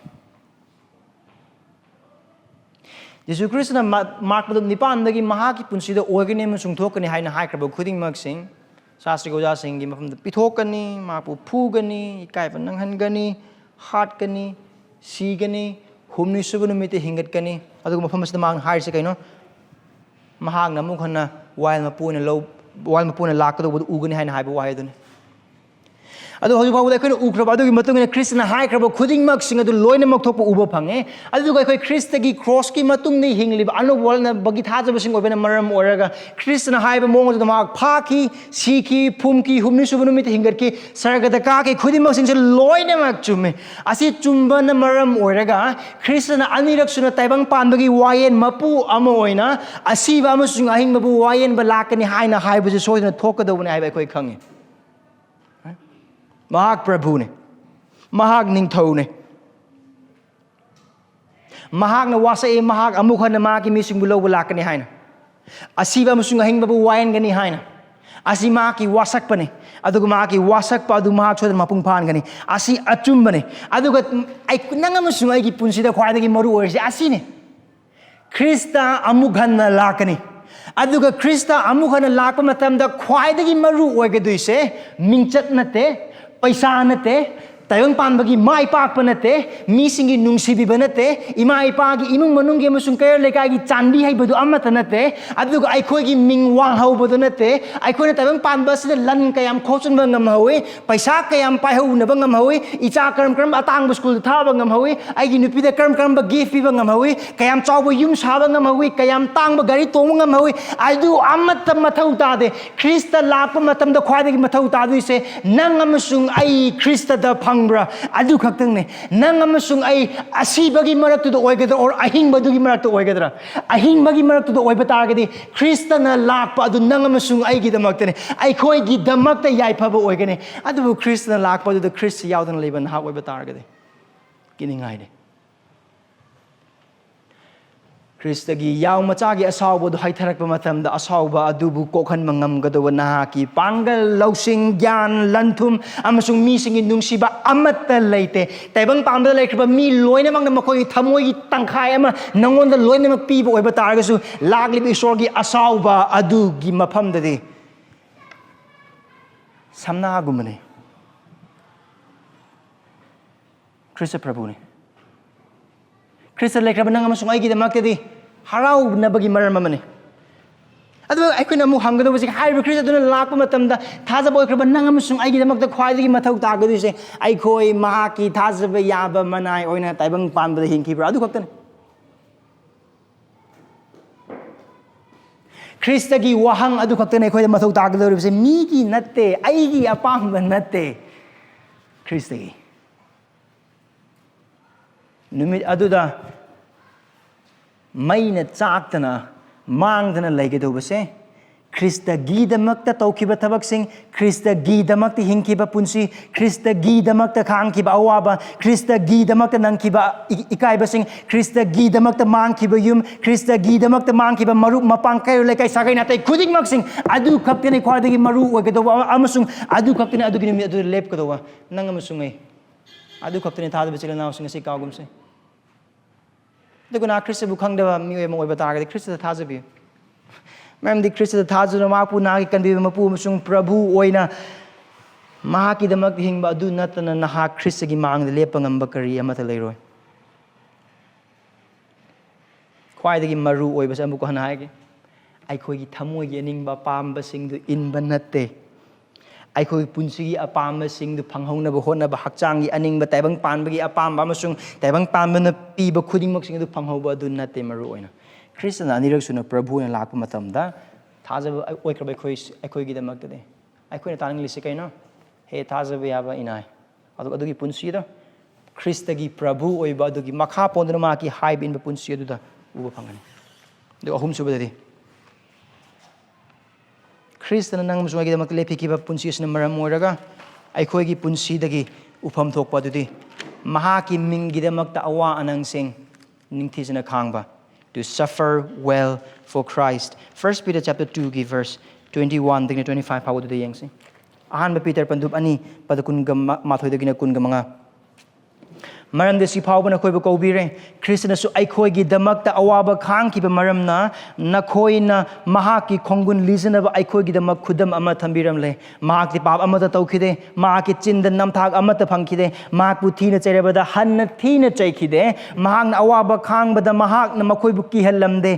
B: Yesu Khristana Mark Madam Nipandagi Mahaki Punsida Organim Sungtokani Haina Haikrabo Kuding Maksing, Sastri Goja Singh from the Pitokani, Mapu Pugani, Kaipanangani, Hartkani, Sigani, Humni Subunumiti Hingatkani, other Mafamas the Mang Haisakano, Mahang Namukana, while Mapuna low, while Mapuna Laka with Ugan and Haiba Widen. Ado hoju babu dekho ukra adu matung ne Khristana hai krabo khuding mak sing adu loine mak thok uba phange adu kai Khristagi cross ki matung ni hinglib anu wal na bagi thajaba sing obena maram oraga Khristana hai ba mong adu mak phaki siki phumki humni subunu mit hingat ki sargada ka ki khuding mak sing loine mak chume asi chumba na maram oraga Khristana anirak suna taibang panbagi wayen mapu ama oina asiba amasung ahing mabu wayen ba lakani haina hai ba so na thokada bune hai ba koi khange Mahak Prabhu ne, Mahak Ningthou ne, Mahak na wasa e Mahak amukha na Mahaki mising bulo wala kani haina. Asiba musung ahing babu wayan gani haina. Asi Mahaki wasak pa ne, adugo Mahaki wasak pa adu Mahak so mapung pan gani. Asi achum ba ne, adugo ay nanga musung ay gipunsida khwai gi maru or si asi ne. Khrista amukha na lakani. Aduga Khrista amukha na lakpa matamda khwai gi maru or gaduise mingchat nate. Paisa nate, tayong panbagi mai pak panate, misingi nungsibi banate, imai pagi imung manunggi amasung kayo lekagi candi hai badu amata nate, aduga Eikhoi mingwang hau badu nate, Eikhoi na tayong panbas na lan kayam khosun bangam hawi, paisa kayam paihaw na bangam hawi, icha karam atang baskul tha bangam hawi, ay ginupida karam ba gift bangam hawi, kayam chawba yung sa bangam hawi, kayam tang ba gari tong bangam hawi, adu amata mathaw tade, Khrista lapa matam da khwadagi mathaw tadu ise, nang amasung ay Khrista da Pangbra, adu kaktang ne, nang amasung ay asibagi marak to the oigadra or ahing badugi marak to oigadra, ahing bagi marak to the oibatargadi, Khristana lakpa adu nang amasung ay gidamak tane, Eikhoi gidamak ta yai paba oigane, adu Khristana lakpa adu the Christ yaudan liban ha oibatargadi, kiningay ne. Khristagi yaw machagi asawba do haitharak pa matamda asawba adubu kokhan mangam gadawa nahaki pangal lausing gyan lanthum amasung mising nungsiba amata leite taibang pamda lekriba mi loina mang na makoi thamoi tangkhai ama nangonda loina mak piba oiba targasu laglib isorgi asawba adugi maphamdadi samna gumane Khrista Prabhu ne Khrista lekriba nang amasung ai gidamak Harau na bagi maram mane. Adu Eikhoina mu hangado basi haiba Khrista duna lakpa matamda Thajabasa kraba nang amasung ai gidamak da khwaidagi mathau tagadu se Eikhoi Mahakki Thajaba yaba manai oina taibang panba hingki bra adu khaktan Khristagi wahang adu khaktan Eikhoida mathau tagadu se migi natte aigi apamba natte Khristagi numit aduda Maina chaktana mangdana laigedobase Khristagi ta taukiba thabak sing Khristagi ta hingkiba punsi Khristagi ta khangkiba awaba Khristagi ta nangkiba ikaiba sing Khristagi ta mangkiba yum Khristagi ta mangkiba maru mapang kayo lekai sagai natai khuding mak sing adu khaptene khwadagi maru oigedoba amasung adu khaptene adu gini adu lep kadowa nang amasung ai adu khaptene thadaba chila naw sing se kawgum se Daguna Khrista bukhang da mi mo oiba targa Khrista thajabi Ma'am di Khrista thajuna mapu nagi kanbi mapu masung Prabhu oina Mahaki damak hingba adu natana naha Khristagi mang lepa ngamba kari amata leiroi khwaidagi maru oiba sa amuko hanai Eikhoi thamoi gi ningba pamba sing du inba natte Eikhoi punsigi apamba sing du phanghona ba hona ba hakchang gi aningba taibang panba gi apamba amasung taibang panba na piba khuding mak sing du phanghoba adu natte maru oina Khristana anirak suna Prabhu na lakpa matamda thajaba oikraba Eikhoi gidamak tade Eikhoi na tanang lisi kaino he thajaba yaba inai adugi punsida Khristagi Prabhu oiba adugi makha pondana maki haiba inba punsi aduda uba phangani do ahum subadadi Khristana nang musung gidamak lepikiba punsi asna maram oraga Eikhoi gi punsi dagi upham thokpa adudi mahaki minggidamak ta awa anangsing ningthijana khangba to suffer well for Christ. 1 Peter chapter 2 verse 21 to 25 how do they yang ahanba Peter pandub ani padakun ga mathoi dagina kun ga mga maramdi si phau bana khoi ba kobire Khristana su eikhoigidamak ta awaba khangki ba maramna nakhoina mahakki khonggun lizana ba eikhoigidamak khudam ama thambiram le mahakti pap ama ta taukhide mahakki chinda namthak ama ta phangkhide mahakpu thina chairabada hanna thina chaikhide mahakna awaba khangbada mahakna makhoibu kihallamde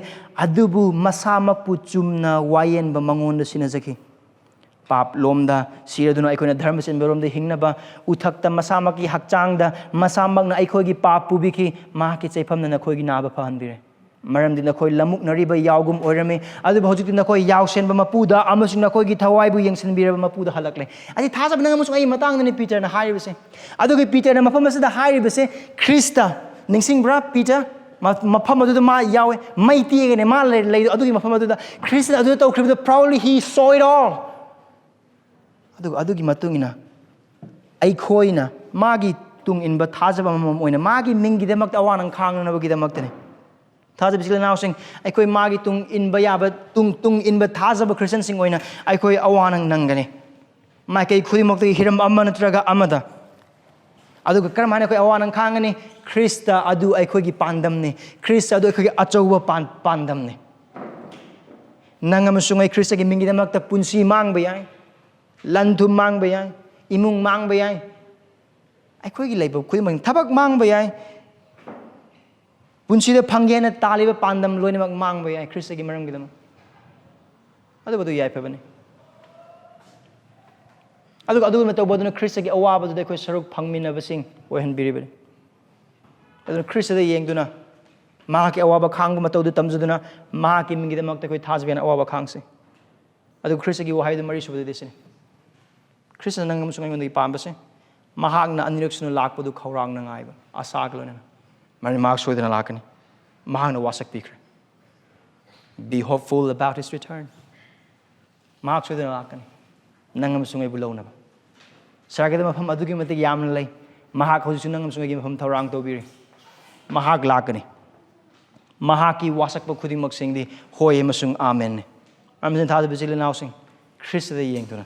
B: adubu masamakpu chumna wayen ba mangonda sinajaki पाप लोमदा सिरदुना अखोइना धर्म सिनबरोमदा हिंगनबा उथक्ता मसामकी हक्चांगदा मसामकना अखोइगी पाप पुबिखि माकी चैफमना नखोइगी नाबा फहनबिरे मरमदि नखोइ लमुक नरिबा यावगुम ओइरमे अदु हौजिकि नखोइ यावसेनबा मपुदा अमसुं नखोइगी थवाइबु यंगसिनबिरबा मपुदा हलकले अदि थाजब नंग अमसुं अइ मतांगदनि पीटरना हारिबसे अदुगि पीटरना मफम असदा हारिबसे ख्रिस्ता निंगसिंगब्रा Peter मफम अदुदा मा यावे मैतिगने मा ले अदुगि मफम अदुदा ख्रिस्ता अदुदा तौख्रिबदा proudly he saw it all अदुगी मतुंगिना अैखोइना मागी तुंग इनबा थाजबा मम ओइना मागी मिंगिदाmak अवानंग खांगनबगिदामक्तने थाजब सिले नाउसिंग अैखोइ मागी तुंग इनबा याबा तुंग इनबा थाजबा क्रिश्चियन सिंग ओइना अैखोइ अवानंग नंगने माकै खुदिमक्तगी हिरम अम्मा नत्रगा अमदा अदुगा करमाने अैखोइ अवानंग खांगने ख्रिस्ता अदु अैखोइगी पांदमने ख्रिस्ता अदु अैखोइगी अचौबा पांदमने नंगमसुंग अै ख्रिस्तागी मिंगिदामक्ता पुंसी मांगबा याय लंथुम मांगबा याय इमुंग मांगबा याय अैखोइगी लेबा खुदिमक थबक मांगबा याय पुंसीदा फंगेना तालिबा पांदम लोइनमक मांगबा याय ख्रिस्तागी मरमगिदमक अदुबदु याय फबने अदुग मतौबदुना ख्रिस्तागी अवाबदुदा अैखोइ सरुक फंगमिनबसिंग ओइहनबिरिबने अदुना ख्रिस्तादा येंगदुना माकी अवाबा खांगबा मतौदु तमजुदुना माकी मिंगिदमक अैखोइ थाजबेना अवाबा खांगसे अदु ख्रिस्तागी वहाइदु मरि सुबदु देसिने Christian नंगम सुंगै पाबसे Mahagana anirak sunu lakpadu khawrang na ngaiba asagloina mari mark soidana lakani mahagna wasak pikre be hopeful about his return mark soidana lakani nangam sungai bulona ba saragada mafam adugi matik yamna lei mahak hoju nangam sungai gi mafam thawrang tobiri mahak lakani mahaki wasak ba khudimak singdi hoi masung amen amzen thada bizile nausing Christ da yengtuna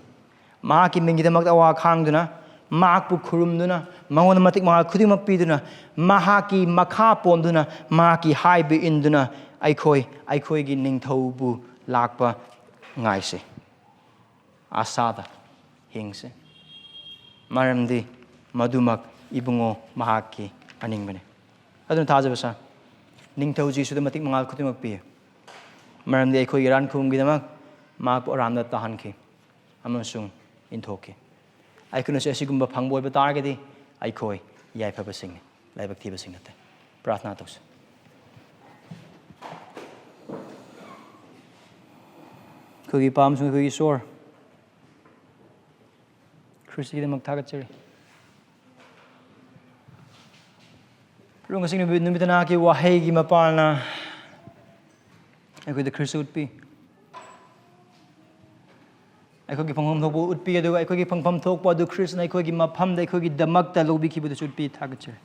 B: mahaki mingidamak awa khangduna mahakpu khurumduna mangon matik mahal khudimak piduna mahaki makha ponduna mahaki haiba induna eikhoigi ningthou bu lakpa ngaise asada hingse maramdi madumak ibungo mahaki aningbane adun thajabasa Ningthou Jisuda matik mangal khudimak pi maramdi eikhoigi aran khubamgidamak mahakpu aranba tahankhi amasung inthokkhi Eikhoina se asigumba phangboy batargadi Eikhoi yaifaba singh laibak thiba singh nate प्रार्थना तौस खुगी palm सुंग खुगी सोर ख्रिस्टगिदमक थागतचरी रुंगसिंग नुमितना की वाहेगी मपालना अखोई the Christ उत्पी अखोगी फंगफम थोक उत्पी अदुगा अखोगी फंगफम थोक अदु Christ ना अखोगी मफम the अखोगी दमकता lobby खिबदु उत्पी थागतचरी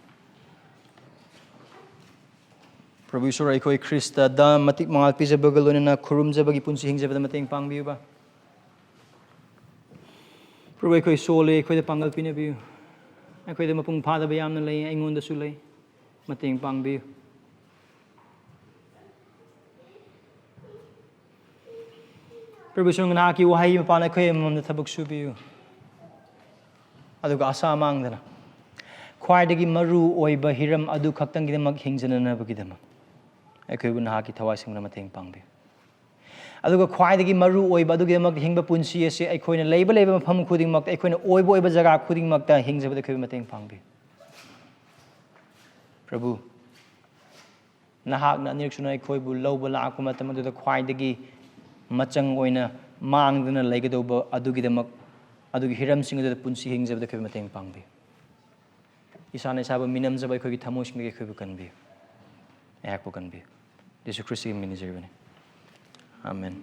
B: प्रभु ईश्वर अखोई ख्रिस्ट द मतिक मंगाल पिजबग लोनना खुरुमजबगी पुंसी हिंजबद मतेंग पांगबियुबा प्रभु अखोई सोले अखोई द पांगल पिनबियु अखोई द मपुंग फादब यामना लई अइंगोंदसु लई मतेंग पांगबियु प्रभु ईश्वर ना की वहाई मपान अखोई ममद थबक सुबियु अदुगा आशा मांगदना ख्वाइदगी मरु ओइबा हिरम अदु खक्तंगिदमक हिंजननबगिदमक अखोइबु ना की थवाइ सिंगना मतेंग पांगबियु अदुगा ख्वाइदगी मरु ओइबा अदुगिदमक हिंगबा पुंसी असे अखोइना लेबा मफम खुदिंगमक अखोइना ओइबा जगह खुदिंगमकता हिंजबद अखोइबु मतेंग पांगबियु प्रभु नहाकना अनिरक्षुना अखोइबु लौबा लाकपा मतम अदुदा ख्वाइदगी मचंग ओइना मांगदना लेगदौबा अदुगिदमक अदुगी हिरमसिंग अदुदा पुंसी हिंजबद अखोइबु मतेंग पांगबियु इसाने साबा मिनमजब अखोइगी थमोइसिंग अखोइबु कनबियु ऐकपु कनबियु यीशु ख्रिस्ट की मिनिजरबने आमेन